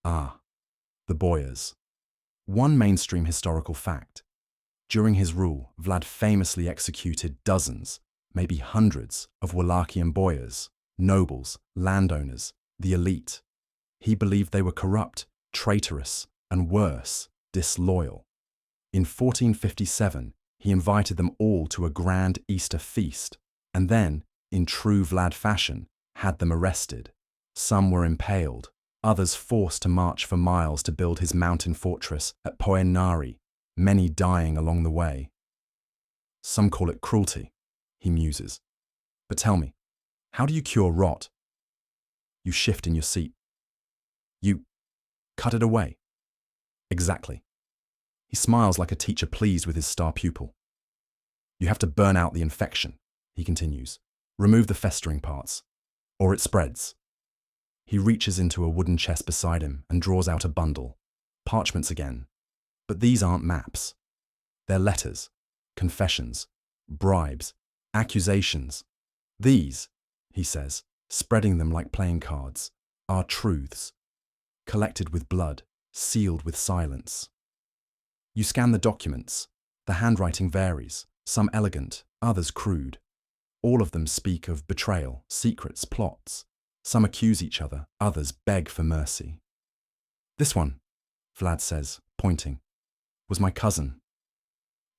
Ah, The boyars. One mainstream historical fact. During his rule, Vlad famously executed dozens, maybe hundreds, of Wallachian boyars, nobles, landowners, the elite. He believed they were corrupt, traitorous, and worse, disloyal. In 1457, he invited them all to a grand Easter feast, and then, in true Vlad fashion, had them arrested. Some were impaled, others forced to march for miles to build his mountain fortress at Poenari, many dying along the way. Some call it cruelty, he muses. But tell me, how do you cure rot? You shift in your seat. You cut it away. Exactly. He smiles like a teacher pleased with his star pupil. You have to burn out the infection, he continues. Remove the festering parts, or it spreads. He reaches into a wooden chest beside him and draws out a bundle. Parchments again. But these aren't maps. They're letters, confessions, bribes, accusations. These, he says, spreading them like playing cards, are truths, collected with blood, sealed with silence. You scan the documents. The handwriting varies, some elegant, others crude. All of them speak of betrayal, secrets, plots. Some accuse each other, others beg for mercy. This one, Vlad says, pointing, was my cousin.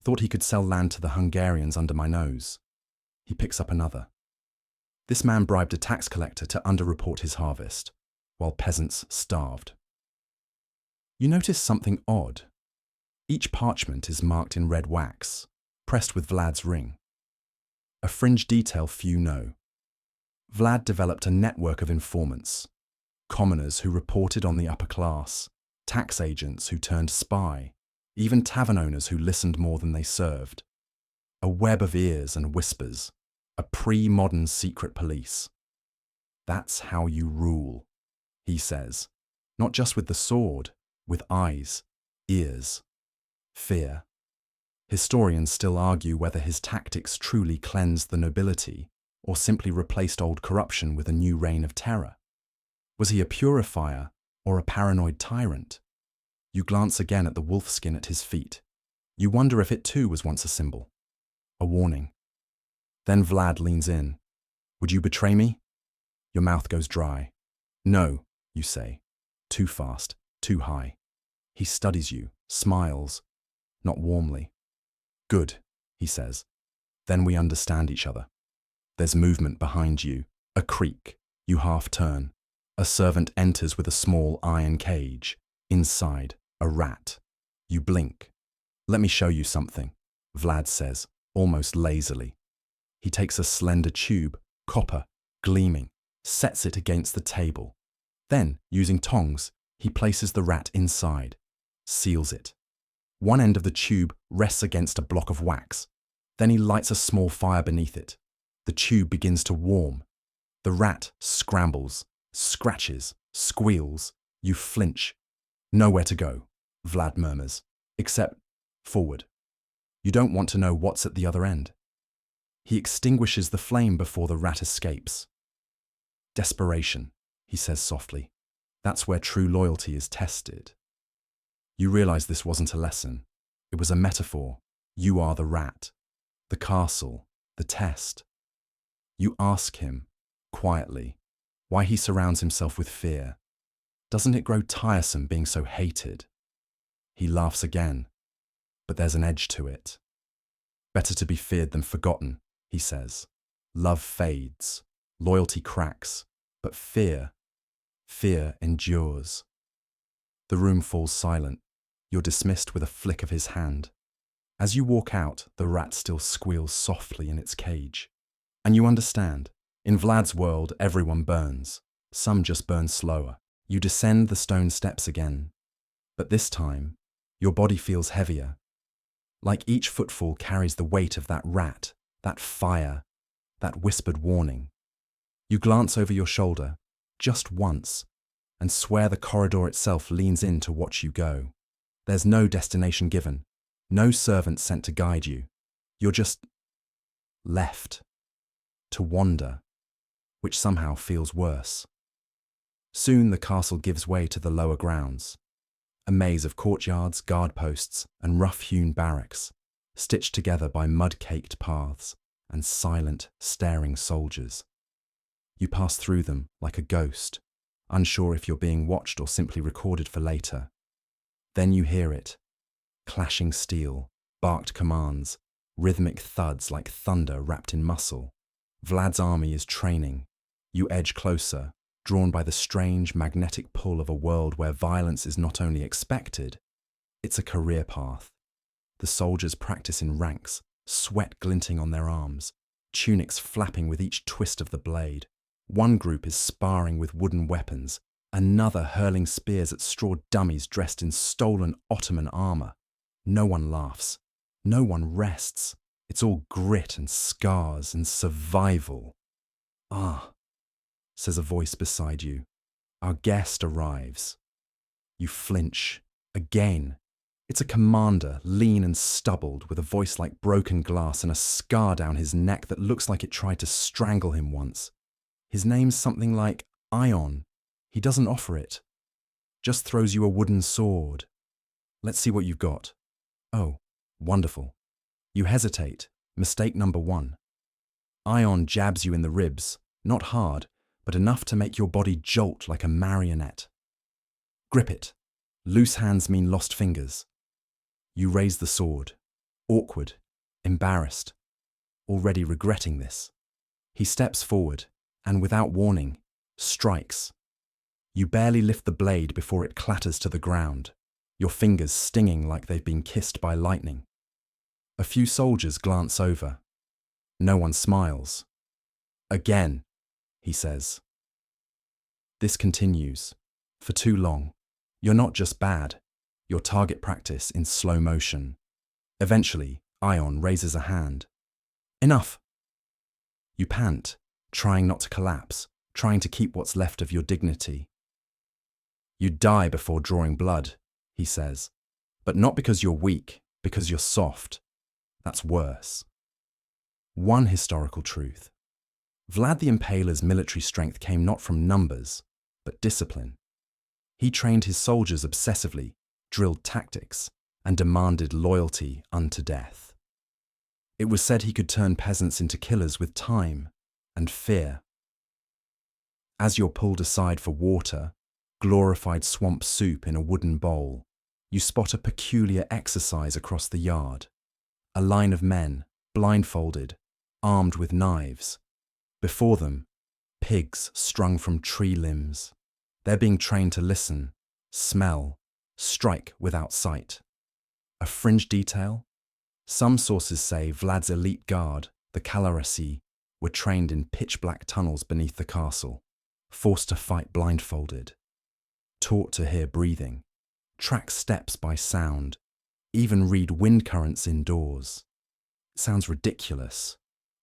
Thought he could sell land to the Hungarians under my nose. He picks up another. This man bribed a tax collector to underreport his harvest, while peasants starved. You notice something odd. Each parchment is marked in red wax, pressed with Vlad's ring. A fringe detail few know. Vlad developed a network of informants, commoners who reported on the upper class, tax agents who turned spy, even tavern owners who listened more than they served. A web of ears and whispers, a pre-modern secret police. That's how you rule, he says, not just with the sword, with eyes, ears, fear. Historians still argue whether his tactics truly cleansed the nobility or simply replaced old corruption with a new reign of terror. Was he a purifier or a paranoid tyrant? You glance again at the wolfskin at his feet. You wonder if it too was once a symbol, a warning. Then Vlad leans in. Would you betray me? Your mouth goes dry. No, you say. Too fast, too high. He studies you, smiles, not warmly. Good, he says. Then we understand each other. There's movement behind you, a creak. You half turn. A servant enters with a small iron cage. Inside, a rat. You blink. Let me show you something, Vlad says, almost lazily. He takes a slender tube, copper, gleaming, sets it against the table. Then, using tongs, he places the rat inside, seals it. One end of the tube rests against a block of wax. Then he lights a small fire beneath it. The tube begins to warm. The rat scrambles, scratches, squeals. You flinch. Nowhere to go, Vlad murmurs, except forward. You don't want to know what's at the other end. He extinguishes the flame before the rat escapes. Desperation, he says softly. That's where true loyalty is tested. You realize this wasn't a lesson. It was a metaphor. You are the rat, the castle, the test. You ask him, quietly, why he surrounds himself with fear. Doesn't it grow tiresome being so hated? He laughs again, but there's an edge to it. Better to be feared than forgotten, he says. Love fades, loyalty cracks, but fear endures. The room falls silent. You're dismissed with a flick of his hand. As you walk out, the rat still squeals softly in its cage. And you understand, in Vlad's world, everyone burns. Some just burn slower. You descend the stone steps again. But this time, your body feels heavier. Like each footfall carries the weight of that rat, that fire, that whispered warning. You glance over your shoulder, just once, and swear the corridor itself leans in to watch you go. There's no destination given, no servant sent to guide you. You're just left to wander, which somehow feels worse. Soon the castle gives way to the lower grounds. A maze of courtyards, guard posts, and rough-hewn barracks, stitched together by mud-caked paths and silent, staring soldiers. You pass through them like a ghost, unsure if you're being watched or simply recorded for later. Then you hear it. Clashing steel, barked commands, rhythmic thuds like thunder wrapped in muscle. Vlad's army is training. You edge closer, drawn by the strange, magnetic pull of a world where violence is not only expected, it's a career path. The soldiers practice in ranks, sweat glinting on their arms, tunics flapping with each twist of the blade. One group is sparring with wooden weapons, another hurling spears at straw dummies dressed in stolen Ottoman armor. No one laughs. No one rests. It's all grit and scars and survival. "Ah," says a voice beside you. "Our guest arrives." You flinch. Again. It's a commander, lean and stubbled, with a voice like broken glass and a scar down his neck that looks like it tried to strangle him once. His name's something like Ion. He doesn't offer it. Just throws you a wooden sword. "Let's see what you've got." "Oh, wonderful." You hesitate. Mistake number one. Ion jabs you in the ribs, not hard, but enough to make your body jolt like a marionette. "Grip it." Loose hands mean lost fingers. You raise the sword. Awkward, embarrassed, already regretting this. He steps forward, and without warning, strikes. You barely lift the blade before it clatters to the ground, your fingers stinging like they've been kissed by lightning. A few soldiers glance over. No one smiles. "Again," he says. This continues. For too long. You're not just bad. You're target practice in slow motion. Eventually, Ion raises a hand. "Enough." You pant, trying not to collapse, trying to keep what's left of your dignity. "You'd die before drawing blood," he says. "But not because you're weak, because you're soft. That's worse." One historical truth. Vlad the Impaler's military strength came not from numbers, but discipline. He trained his soldiers obsessively, drilled tactics, and demanded loyalty unto death. It was said he could turn peasants into killers with time and fear. As you're pulled aside for water, glorified swamp soup in a wooden bowl, you spot a peculiar exercise across the yard. A line of men, blindfolded, armed with knives. Before them, pigs strung from tree limbs. They're being trained to listen, smell, strike without sight. A fringe detail? Some sources say Vlad's elite guard, the Kalarasi, were trained in pitch-black tunnels beneath the castle, forced to fight blindfolded, taught to hear breathing, track steps by sound, even read wind currents indoors. It sounds ridiculous,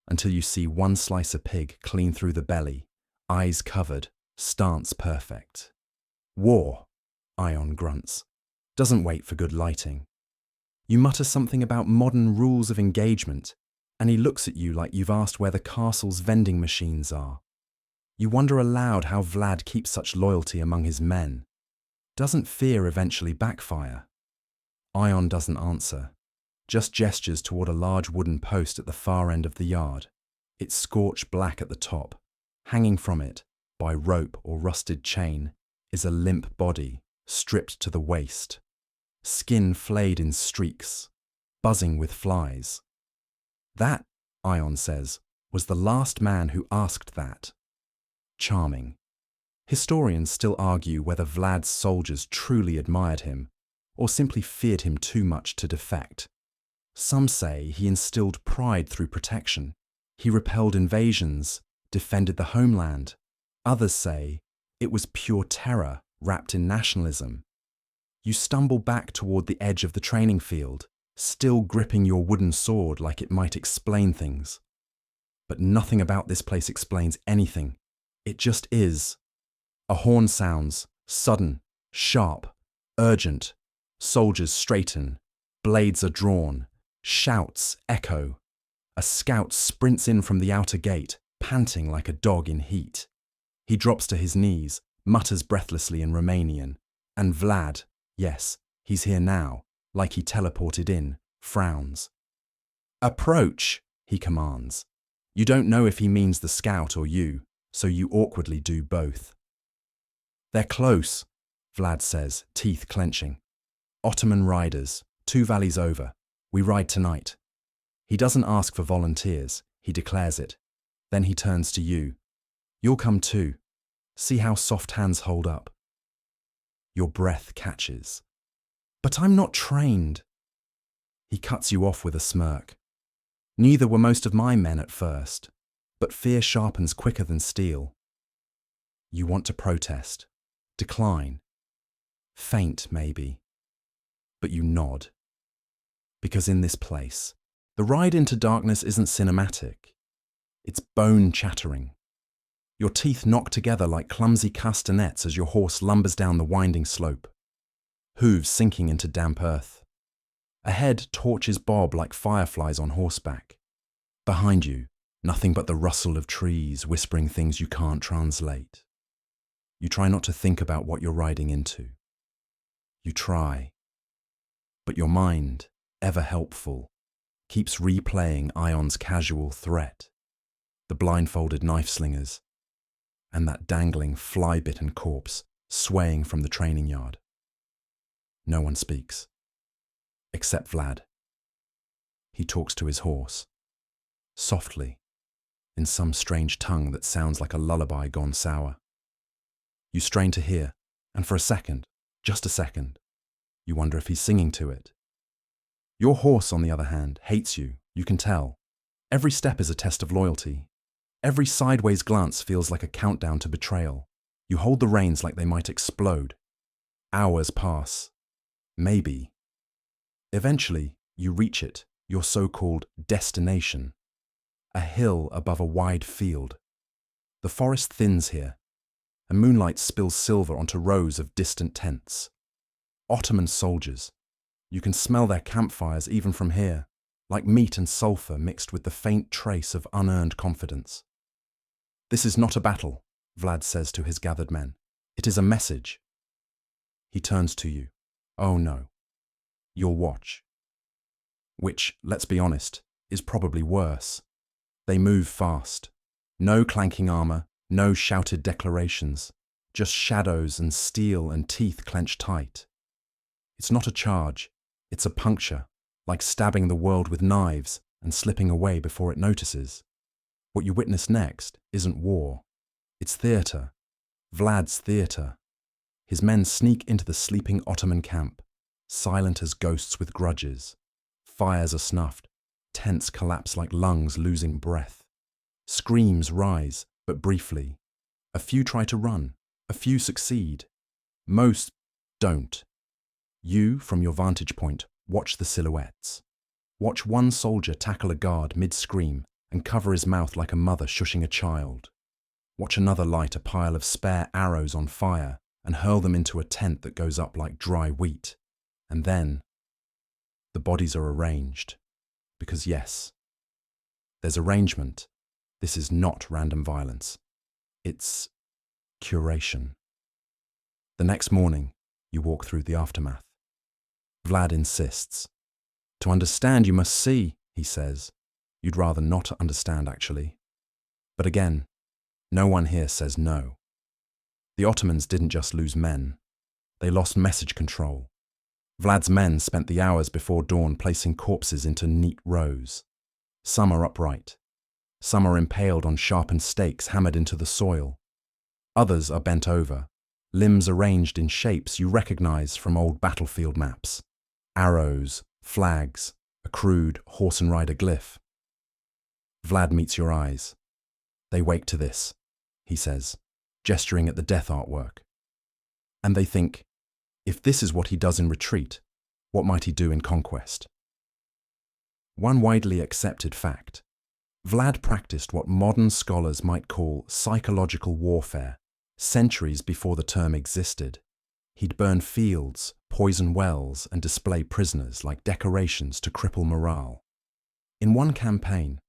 until you see one slicer pig clean through the belly, eyes covered, stance perfect. "War," Ion grunts. Doesn't wait for good lighting. You mutter something about modern rules of engagement, and he looks at you like you've asked where the castle's vending machines are. You wonder aloud how Vlad keeps such loyalty among his men. Doesn't fear eventually backfire? Ion doesn't answer, just gestures toward a large wooden post at the far end of the yard. It's scorched black at the top. Hanging from it, by rope or rusted chain, is a limp body, stripped to the waist. Skin flayed in streaks, buzzing with flies. That, Ion says, was the last man who asked that. Charming. Historians still argue whether Vlad's soldiers truly admired him, or simply feared him too much to defect. Some say he instilled pride through protection. He repelled invasions, defended the homeland. Others say it was pure terror wrapped in nationalism. You stumble back toward the edge of the training field, still gripping your wooden sword like it might explain things. But nothing about this place explains anything. It just is. A horn sounds, sudden, sharp, urgent. Soldiers straighten, blades are drawn, shouts echo. A scout sprints in from the outer gate, panting like a dog in heat. He drops to his knees, mutters breathlessly in Romanian, and Vlad, Yes, he's here now, like he teleported in, frowns. Approach, he commands. You don't know if he means the scout or you, so you awkwardly do both. They're close, Vlad says, teeth clenching. Ottoman riders, 2 valleys over. We ride tonight. He doesn't ask for volunteers, he declares it. Then he turns to you. You'll come too. See how soft hands hold up. Your breath catches. But I'm not trained. He cuts you off with a smirk. Neither were most of my men at first, but fear sharpens quicker than steel. You want to protest, decline, faint maybe, but you nod. Because in this place, the ride into darkness isn't cinematic. It's bone-chattering. Your teeth knock together like clumsy castanets as your horse lumbers down the winding slope, hooves sinking into damp earth. Ahead, torches bob like fireflies on horseback. Behind you, nothing but the rustle of trees whispering things you can't translate. You try not to think about what you're riding into. You try. But your mind, ever helpful, keeps replaying Ion's casual threat, the blindfolded knife-slingers, and that dangling, fly-bitten corpse swaying from the training yard. No one speaks, except Vlad. He talks to his horse, softly, in some strange tongue that sounds like a lullaby gone sour. You strain to hear, and for a second, just a second, you wonder if he's singing to it. Your horse, on the other hand, hates you, you can tell. Every step is a test of loyalty. Every sideways glance feels like a countdown to betrayal. You hold the reins like they might explode. Hours pass. Maybe. Eventually, you reach it, your so-called destination. A hill above a wide field. The forest thins here, and moonlight spills silver onto rows of distant tents. Ottoman soldiers. You can smell their campfires even from here, like meat and sulfur mixed with the faint trace of unearned confidence. This is not a battle, Vlad says to his gathered men. It is a message. He turns to you. Oh no. You'll watch. Which, let's be honest, is probably worse. They move fast. No clanking armor, no shouted declarations, just shadows and steel and teeth clenched tight. It's not a charge, it's a puncture, like stabbing the world with knives and slipping away before it notices. What you witness next isn't war. It's theatre. Vlad's theatre. His men sneak into the sleeping Ottoman camp, silent as ghosts with grudges. Fires are snuffed. Tents collapse like lungs losing breath. Screams rise, but briefly. A few try to run. A few succeed. Most don't. You, from your vantage point, watch the silhouettes. Watch one soldier tackle a guard mid-scream and cover his mouth like a mother shushing a child. Watch another light a pile of spare arrows on fire and hurl them into a tent that goes up like dry wheat. And then, the bodies are arranged. Because yes, there's arrangement. This is not random violence. It's curation. The next morning, you walk through the aftermath. Vlad insists. To understand, you must see, he says. You'd rather not understand, actually. But again, no one here says no. The Ottomans didn't just lose men. They lost message control. Vlad's men spent the hours before dawn placing corpses into neat rows. Some are upright. Some are impaled on sharpened stakes hammered into the soil. Others are bent over, limbs arranged in shapes you recognize from old battlefield maps. Arrows, flags, a crude horse and rider glyph. Vlad meets your eyes. They wake to this, he says, gesturing at the death artwork. And they think, if this is what he does in retreat, what might he do in conquest? One widely accepted fact. Vlad practiced what modern scholars might call psychological warfare, centuries before the term existed. He'd burn fields, poison wells, and display prisoners like decorations to cripple morale. In one campaign,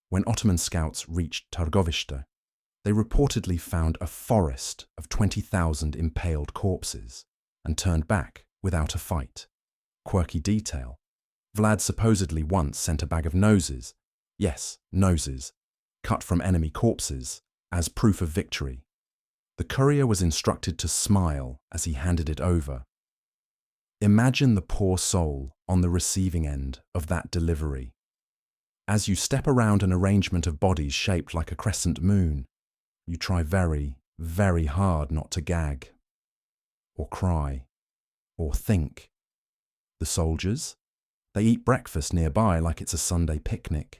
when Ottoman scouts reached Targovishte, they reportedly found a forest of 20,000 impaled corpses and turned back without a fight. Quirky detail. Vlad supposedly once sent a bag of noses, yes, noses, cut from enemy corpses, as proof of victory. The courier was instructed to smile as he handed it over. Imagine the poor soul on the receiving end of that delivery. As you step around an arrangement of bodies shaped like a crescent moon, you try very, very hard not to gag, or cry, or think. The soldiers? They eat breakfast nearby like it's a Sunday picnic.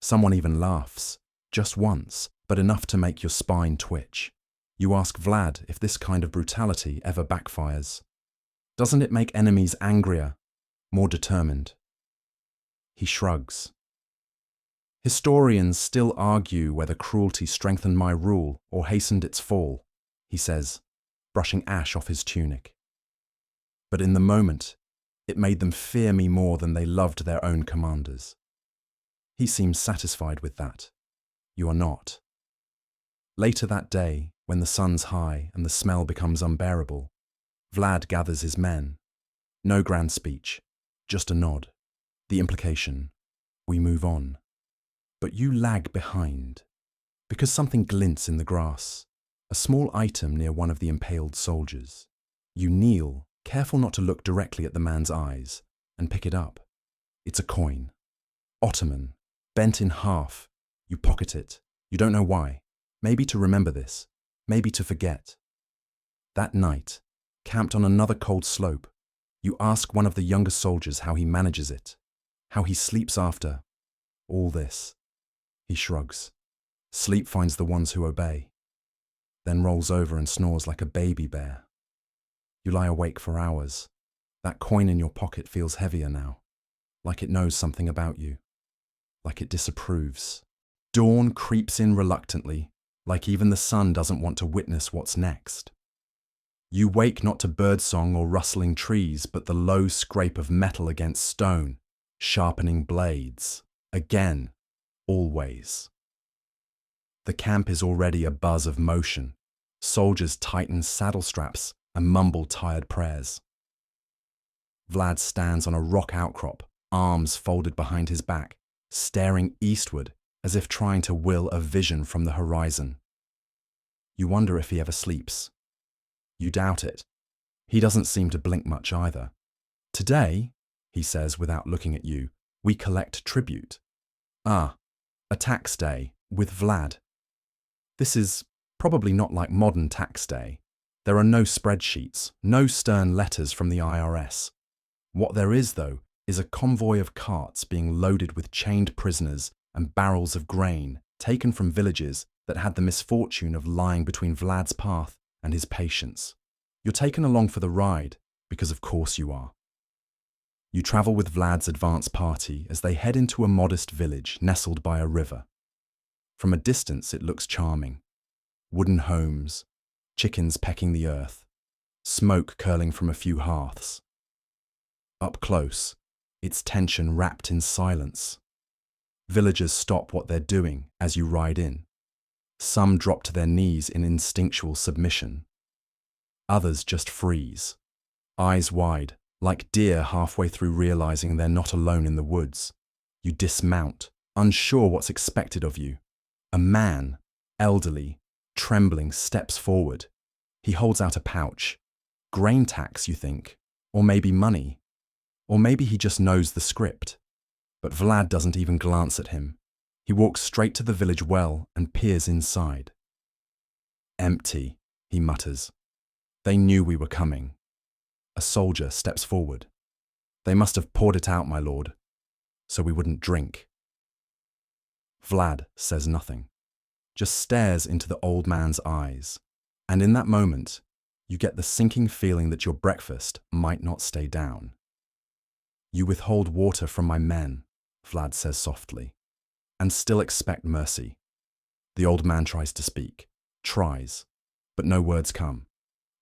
Someone even laughs, just once, but enough to make your spine twitch. You ask Vlad if this kind of brutality ever backfires. Doesn't it make enemies angrier, more determined? He shrugs. Historians still argue whether cruelty strengthened my rule or hastened its fall, he says, brushing ash off his tunic. But in the moment, it made them fear me more than they loved their own commanders. He seems satisfied with that. You are not. Later that day, when the sun's high and the smell becomes unbearable, Vlad gathers his men. No grand speech, just a nod. The implication, we move on. But you lag behind, because something glints in the grass, a small item near one of the impaled soldiers. You kneel, careful not to look directly at the man's eyes, and pick it up. It's a coin. Ottoman, bent in half. You pocket it. You don't know why. Maybe to remember this. Maybe to forget. That night, camped on another cold slope, you ask one of the younger soldiers how he manages it, how he sleeps after all this. He shrugs. Sleep finds the ones who obey, then rolls over and snores like a baby bear. You lie awake for hours. That coin in your pocket feels heavier now, like it knows something about you, like it disapproves. Dawn creeps in reluctantly, like even the sun doesn't want to witness what's next. You wake not to birdsong or rustling trees, but the low scrape of metal against stone, sharpening blades. Again, always. The camp is already a buzz of motion. Soldiers tighten saddle straps and mumble tired prayers. Vlad stands on a rock outcrop, arms folded behind his back, staring eastward as if trying to will a vision from the horizon. You wonder if he ever sleeps. You doubt it. He doesn't seem to blink much either. Today, he says without looking at you, we collect tribute. Ah, a tax day with Vlad. This is probably not like modern tax day. There are no spreadsheets, no stern letters from the IRS. What there is, though, is a convoy of carts being loaded with chained prisoners and barrels of grain taken from villages that had the misfortune of lying between Vlad's path and his patience. You're taken along for the ride, because of course you are. You travel with Vlad's advance party as they head into a modest village nestled by a river. From a distance it looks charming. Wooden homes, chickens pecking the earth, smoke curling from a few hearths. Up close, it's tension wrapped in silence. Villagers stop what they're doing as you ride in. Some drop to their knees in instinctual submission. Others just freeze, eyes wide, like deer halfway through realizing they're not alone in the woods. You dismount, unsure what's expected of you. A man, elderly, trembling, steps forward. He holds out a pouch. Grain tax, you think, or maybe money. Or maybe he just knows the script. But Vlad doesn't even glance at him. He walks straight to the village well and peers inside. Empty, he mutters. They knew we were coming. A soldier steps forward. They must have poured it out, my lord, so we wouldn't drink. Vlad says nothing, just stares into the old man's eyes. And in that moment, you get the sinking feeling that your breakfast might not stay down. You withhold water from my men, Vlad says softly, and still expect mercy. The old man tries to speak, tries, but no words come.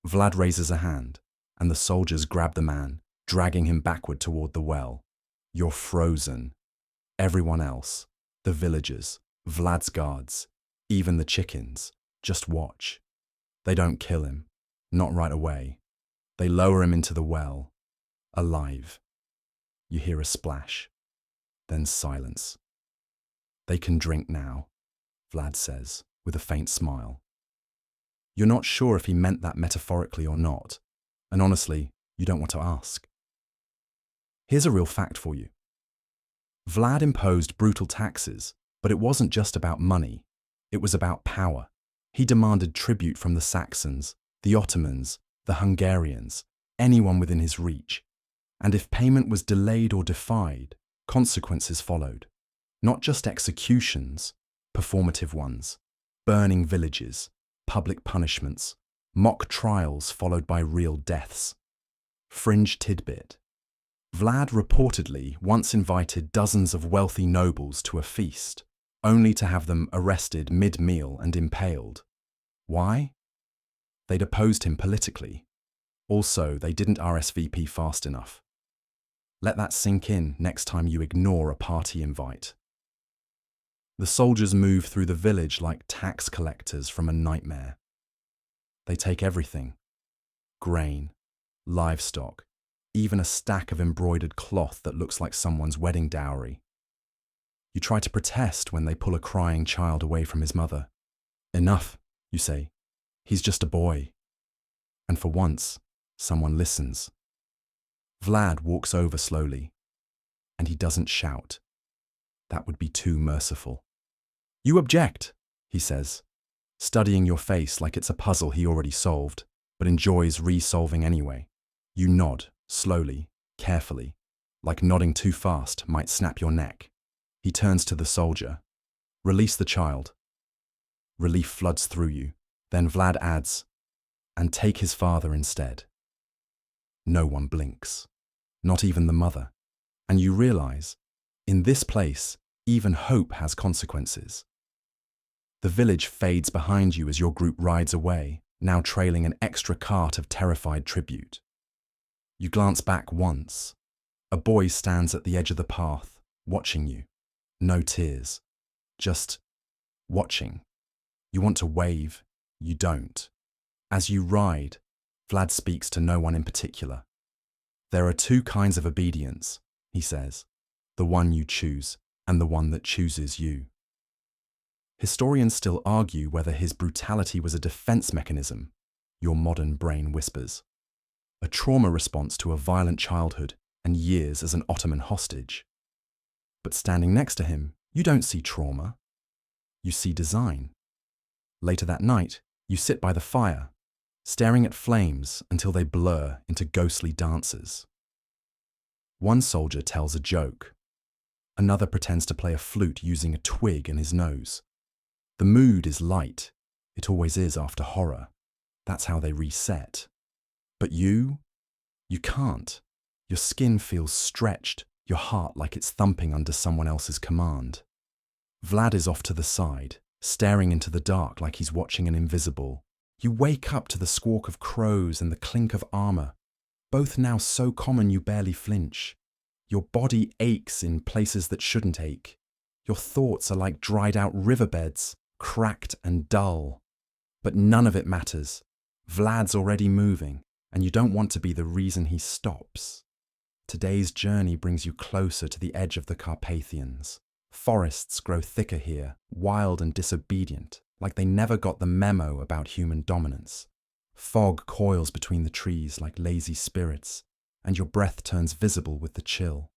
Vlad raises a hand, and the soldiers grab the man, dragging him backward toward the well. You're frozen. Everyone else, the villagers, Vlad's guards, even the chickens, just watch. They don't kill him, not right away. They lower him into the well, alive. You hear a splash, then silence. They can drink now, Vlad says, with a faint smile. You're not sure if he meant that metaphorically or not, and honestly, you don't want to ask. Here's a real fact for you. Vlad imposed brutal taxes, but it wasn't just about money. It was about power. He demanded tribute from the Saxons, the Ottomans, the Hungarians, anyone within his reach. And if payment was delayed or defied, consequences followed. Not just executions, performative ones, burning villages, public punishments, mock trials followed by real deaths. Fringe tidbit. Vlad reportedly once invited dozens of wealthy nobles to a feast, only to have them arrested mid-meal and impaled. Why? They'd opposed him politically. Also, they didn't RSVP fast enough. Let that sink in next time you ignore a party invite. The soldiers move through the village like tax collectors from a nightmare. They take everything: grain, livestock, even a stack of embroidered cloth that looks like someone's wedding dowry. You try to protest when they pull a crying child away from his mother. Enough, you say. He's just a boy. And for once, someone listens. Vlad walks over slowly, and he doesn't shout. That would be too merciful. You object, he says, studying your face like it's a puzzle he already solved, but enjoys re-solving anyway. You nod, slowly, carefully, like nodding too fast might snap your neck. He turns to the soldier. Release the child. Relief floods through you. Then Vlad adds, and take his father instead. No one blinks, not even the mother. And you realize, in this place, even hope has consequences. The village fades behind you as your group rides away, now trailing an extra cart of terrified tribute. You glance back once. A boy stands at the edge of the path, watching you. No tears, just watching. You want to wave, you don't. As you ride, Vlad speaks to no one in particular. There are two kinds of obedience, he says, the one you choose and the one that chooses you. Historians still argue whether his brutality was a defense mechanism, your modern brain whispers. A trauma response to a violent childhood and years as an Ottoman hostage. But standing next to him, you don't see trauma. You see design. Later that night, you sit by the fire, staring at flames until they blur into ghostly dances. One soldier tells a joke. Another pretends to play a flute using a twig in his nose. The mood is light. It always is after horror. That's how they reset. But you can't. Your skin feels stretched, your heart like it's thumping under someone else's command. Vlad is off to the side, staring into the dark like he's watching an invisible. You wake up to the squawk of crows and the clink of armor, both now so common you barely flinch. Your body aches in places that shouldn't ache. Your thoughts are like dried out riverbeds, cracked and dull. But none of it matters. Vlad's already moving, and you don't want to be the reason he stops. Today's journey brings you closer to the edge of the Carpathians. Forests grow thicker here, wild and disobedient, like they never got the memo about human dominance. Fog coils between the trees like lazy spirits, and your breath turns visible with the chill.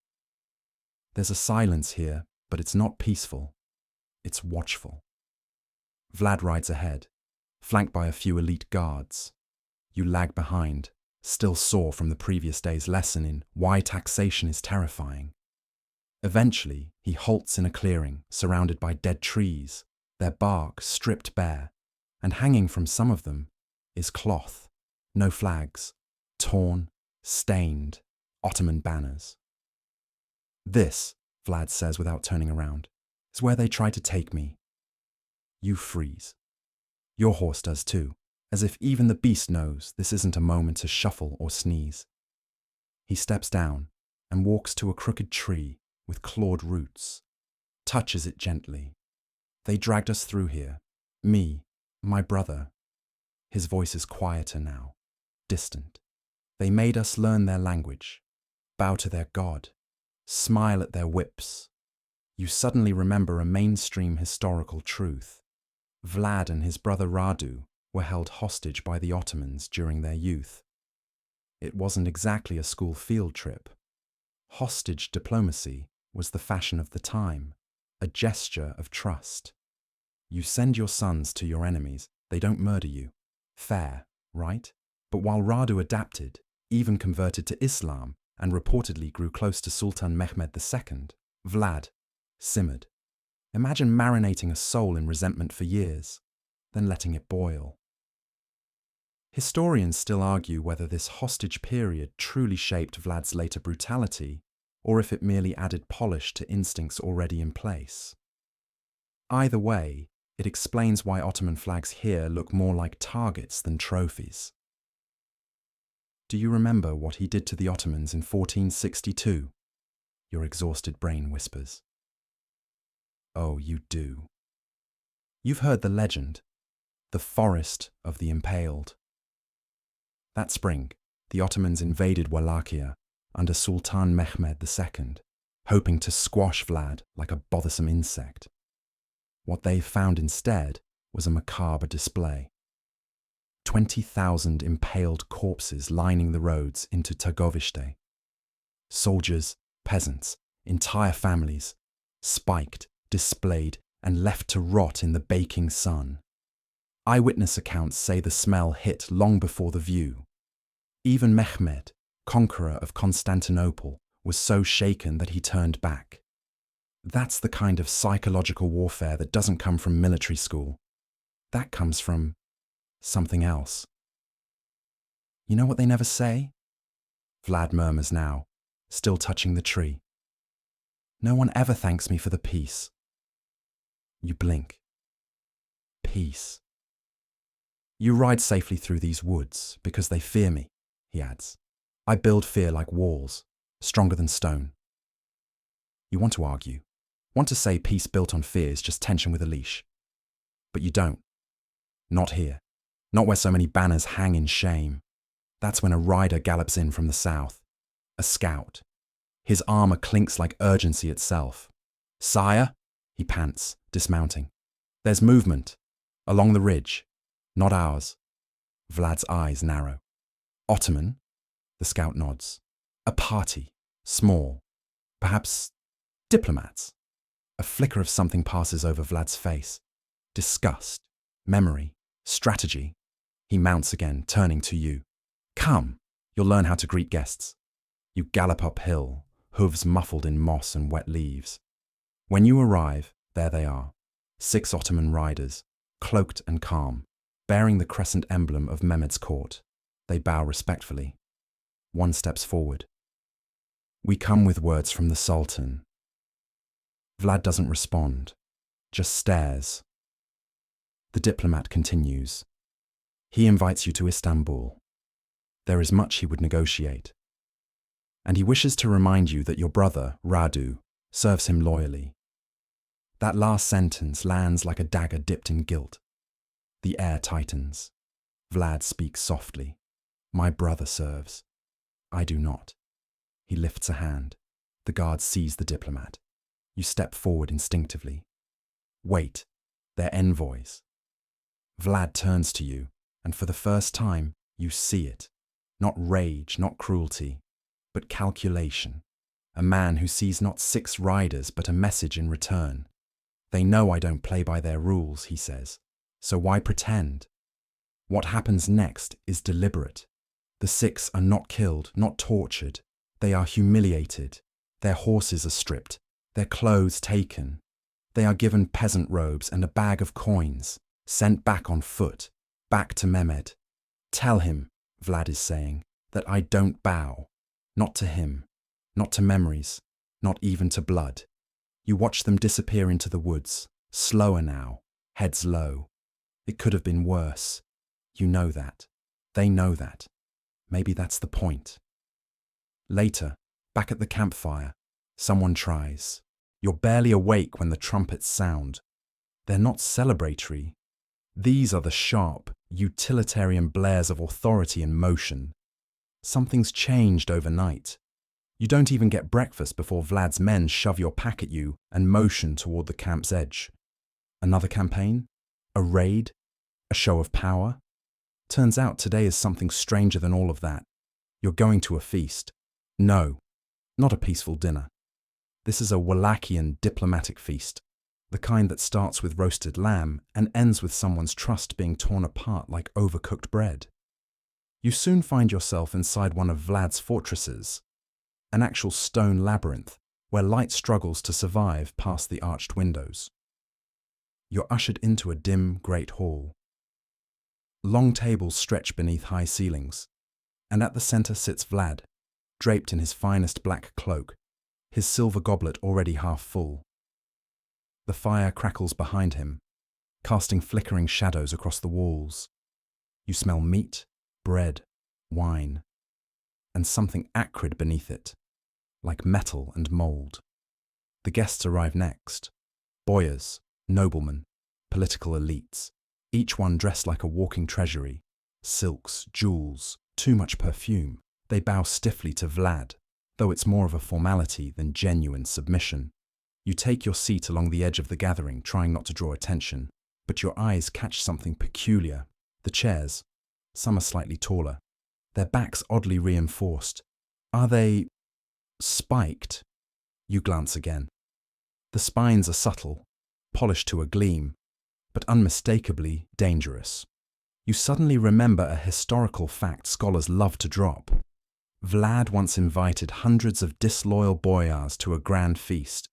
There's a silence here, but it's not peaceful. It's watchful. Vlad rides ahead, flanked by a few elite guards. You lag behind, still sore from the previous day's lesson in why taxation is terrifying. Eventually, he halts in a clearing surrounded by dead trees, their bark stripped bare, and hanging from some of them is cloth, no flags, torn, stained, Ottoman banners. This, Vlad says without turning around, is where they tried to take me. You freeze. Your horse does too, as if even the beast knows this isn't a moment to shuffle or sneeze. He steps down and walks to a crooked tree with clawed roots, touches it gently. They dragged us through here, me, my brother. His voice is quieter now, distant. They made us learn their language, bow to their god, smile at their whips. You suddenly remember a mainstream historical truth. Vlad and his brother Radu were held hostage by the Ottomans during their youth. It wasn't exactly a school field trip. Hostage diplomacy was the fashion of the time, a gesture of trust. You send your sons to your enemies, they don't murder you. Fair, right? But while Radu adapted, even converted to Islam, and reportedly grew close to Sultan Mehmed II, Vlad simmered. Imagine marinating a soul in resentment for years, then letting it boil. Historians still argue whether this hostage period truly shaped Vlad's later brutality, or if it merely added polish to instincts already in place. Either way, it explains why Ottoman flags here look more like targets than trophies. Do you remember what he did to the Ottomans in 1462? Your exhausted brain whispers. Oh, you do. You've heard the legend, the forest of the impaled. That spring, the Ottomans invaded Wallachia under Sultan Mehmed II, hoping to squash Vlad like a bothersome insect. What they found instead was a macabre display. 20,000 impaled corpses lining the roads into Târgoviște. Soldiers, peasants, entire families, spiked, displayed, and left to rot in the baking sun. Eyewitness accounts say the smell hit long before the view. Even Mehmed, conqueror of Constantinople, was so shaken that he turned back. That's the kind of psychological warfare that doesn't come from military school. That comes from something else. You know what they never say? Vlad murmurs now, still touching the tree. No one ever thanks me for the peace. You blink. Peace. You ride safely through these woods because they fear me, he adds. I build fear like walls, stronger than stone. You want to argue, want to say peace built on fear is just tension with a leash. But you don't. Not here. Not where so many banners hang in shame. That's when a rider gallops in from the south. A scout. His armor clinks like urgency itself. Sire, he pants, dismounting. There's movement. Along the ridge. Not ours. Vlad's eyes narrow. Ottoman? The scout nods. A party. Small. Perhaps diplomats. A flicker of something passes over Vlad's face. Disgust. Memory. Strategy. He mounts again, turning to you. Come, you'll learn how to greet guests. You gallop uphill, hooves muffled in moss and wet leaves. When you arrive, there they are. 6 Ottoman riders, cloaked and calm, bearing the crescent emblem of Mehmed's court. They bow respectfully. One steps forward. We come with words from the Sultan. Vlad doesn't respond, just stares. The diplomat continues. He invites you to Istanbul. There is much he would negotiate. And he wishes to remind you that your brother, Radu, serves him loyally. That last sentence lands like a dagger dipped in guilt. The air tightens. Vlad speaks softly. My brother serves. I do not. He lifts a hand. The guards seize the diplomat. You step forward instinctively. Wait. They're envoys. Vlad turns to you, and for the first time, you see it. Not rage, not cruelty, but calculation. A man who sees not 6 riders, but a message in return. They know I don't play by their rules, he says. So why pretend? What happens next is deliberate. The 6 are not killed, not tortured. They are humiliated. Their horses are stripped. Their clothes taken. They are given peasant robes and a bag of coins, sent back on foot, back to Mehmed. Tell him, Vlad is saying, that I don't bow. Not to him, not to memories, not even to blood. You watch them disappear into the woods, slower now, heads low. It could have been worse. You know that. They know that. Maybe that's the point. Later, back at the campfire, someone tries. You're barely awake when the trumpets sound. They're not celebratory. These are the sharp, utilitarian blares of authority in motion. Something's changed overnight. You don't even get breakfast before Vlad's men shove your pack at you and motion toward the camp's edge. Another campaign? A raid? A show of power? Turns out today is something stranger than all of that. You're going to a feast. No, not a peaceful dinner. This is a Wallachian diplomatic feast, the kind that starts with roasted lamb and ends with someone's trust being torn apart like overcooked bread. You soon find yourself inside one of Vlad's fortresses, an actual stone labyrinth where light struggles to survive past the arched windows. You're ushered into a dim, great hall. Long tables stretch beneath high ceilings, and at the center sits Vlad, draped in his finest black cloak, his silver goblet already half full. The fire crackles behind him, casting flickering shadows across the walls. You smell meat, bread, wine, and something acrid beneath it, like metal and mold. The guests arrive next. Boyars, noblemen, political elites, each one dressed like a walking treasury, silks, jewels, too much perfume. They bow stiffly to Vlad, though it's more of a formality than genuine submission. You take your seat along the edge of the gathering, trying not to draw attention, but your eyes catch something peculiar. The chairs, some are slightly taller, their backs oddly reinforced. Are they spiked? You glance again. The spines are subtle, polished to a gleam, but unmistakably dangerous. You suddenly remember a historical fact scholars love to drop. Vlad once invited hundreds of disloyal boyars to a grand feast,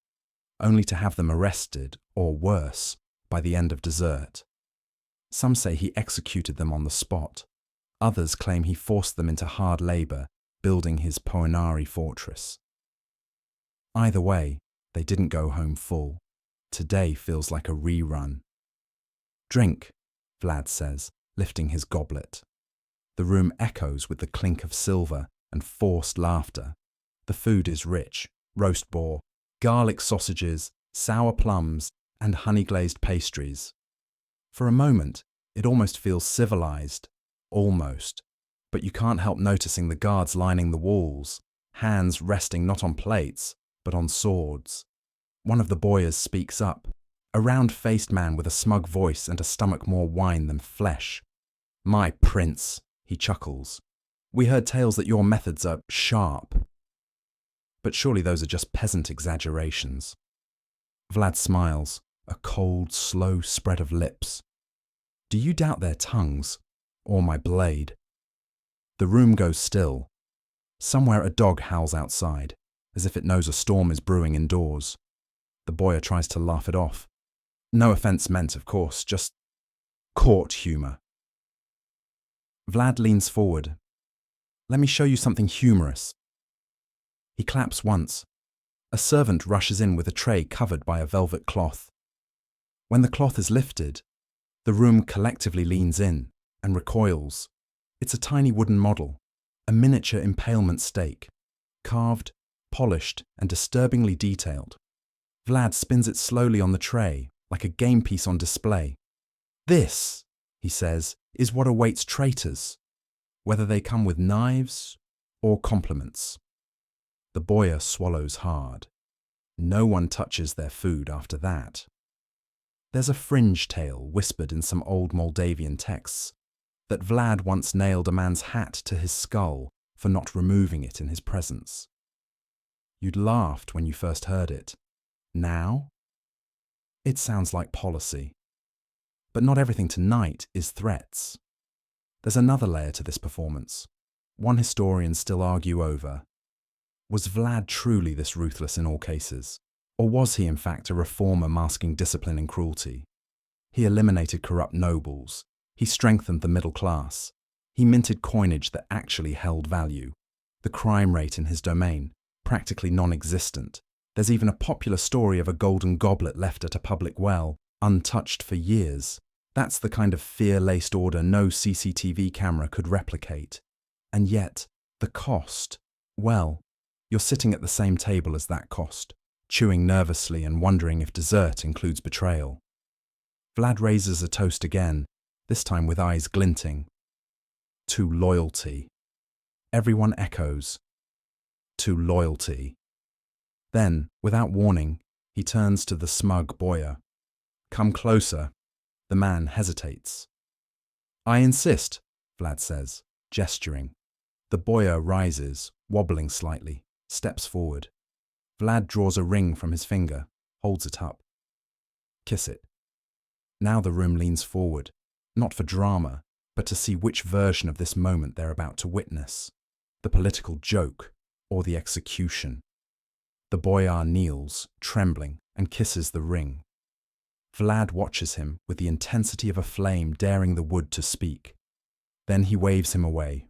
only to have them arrested, or worse, by the end of dessert. Some say he executed them on the spot. Others claim he forced them into hard labor, building his Poenari fortress. Either way, they didn't go home full. Today feels like a rerun. Drink, Vlad says, lifting his goblet. The room echoes with the clink of silver and forced laughter. The food is rich: roast boar, garlic sausages, sour plums, and honey-glazed pastries. For a moment, it almost feels civilized. Almost. But you can't help noticing the guards lining the walls, hands resting not on plates, but on swords. One of the boyars speaks up, a round-faced man with a smug voice and a stomach more wine than flesh. "My prince," he chuckles. "We heard tales that your methods are sharp." But surely those are just peasant exaggerations. Vlad smiles, a cold, slow spread of lips. "Do you doubt their tongues, or my blade?" The room goes still. Somewhere a dog howls outside, as if it knows a storm is brewing indoors. The boyar tries to laugh it off. No offense meant, of course, just court humor. Vlad leans forward. "Let me show you something humorous." He claps once. A servant rushes in with a tray covered by a velvet cloth. When the cloth is lifted, the room collectively leans in and recoils. It's a tiny wooden model, a miniature impalement stake, carved, polished, and disturbingly detailed. Vlad spins it slowly on the tray, like a game piece on display. "This," he says, "is what awaits traitors, whether they come with knives or compliments." The boyar swallows hard. No one touches their food after that. There's a fringe tale whispered in some old Moldavian texts that Vlad once nailed a man's hat to his skull for not removing it in his presence. You'd laughed when you first heard it. Now? It sounds like policy. But not everything tonight is threats. There's another layer to this performance. One historians still argue over. Was Vlad truly this ruthless in all cases? Or was he in fact a reformer masking discipline and cruelty? He eliminated corrupt nobles. He strengthened the middle class. He minted coinage that actually held value. The crime rate in his domain, practically non-existent. There's even a popular story of a golden goblet left at a public well, untouched for years. That's the kind of fear-laced order no CCTV camera could replicate. And yet, the cost, well, you're sitting at the same table as that cost, chewing nervously and wondering if dessert includes betrayal. Vlad raises a toast again, this time with eyes glinting. To loyalty. Everyone echoes. To loyalty. Then, without warning, he turns to the smug Boyar. Come closer. The man hesitates. I insist, Vlad says, gesturing. The Boyar rises, wobbling slightly, steps forward. Vlad draws a ring from his finger, holds it up. Kiss it. Now the room leans forward, not for drama, but to see which version of this moment they're about to witness. The political joke or the execution. The Boyar kneels, trembling, and kisses the ring. Vlad watches him with the intensity of a flame daring the wood to speak. Then he waves him away.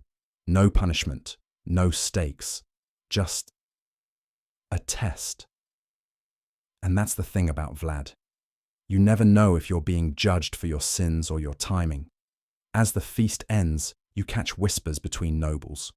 No punishment, no stakes, just a test. And that's the thing about Vlad. You never know if you're being judged for your sins or your timing. As the feast ends, you catch whispers between nobles.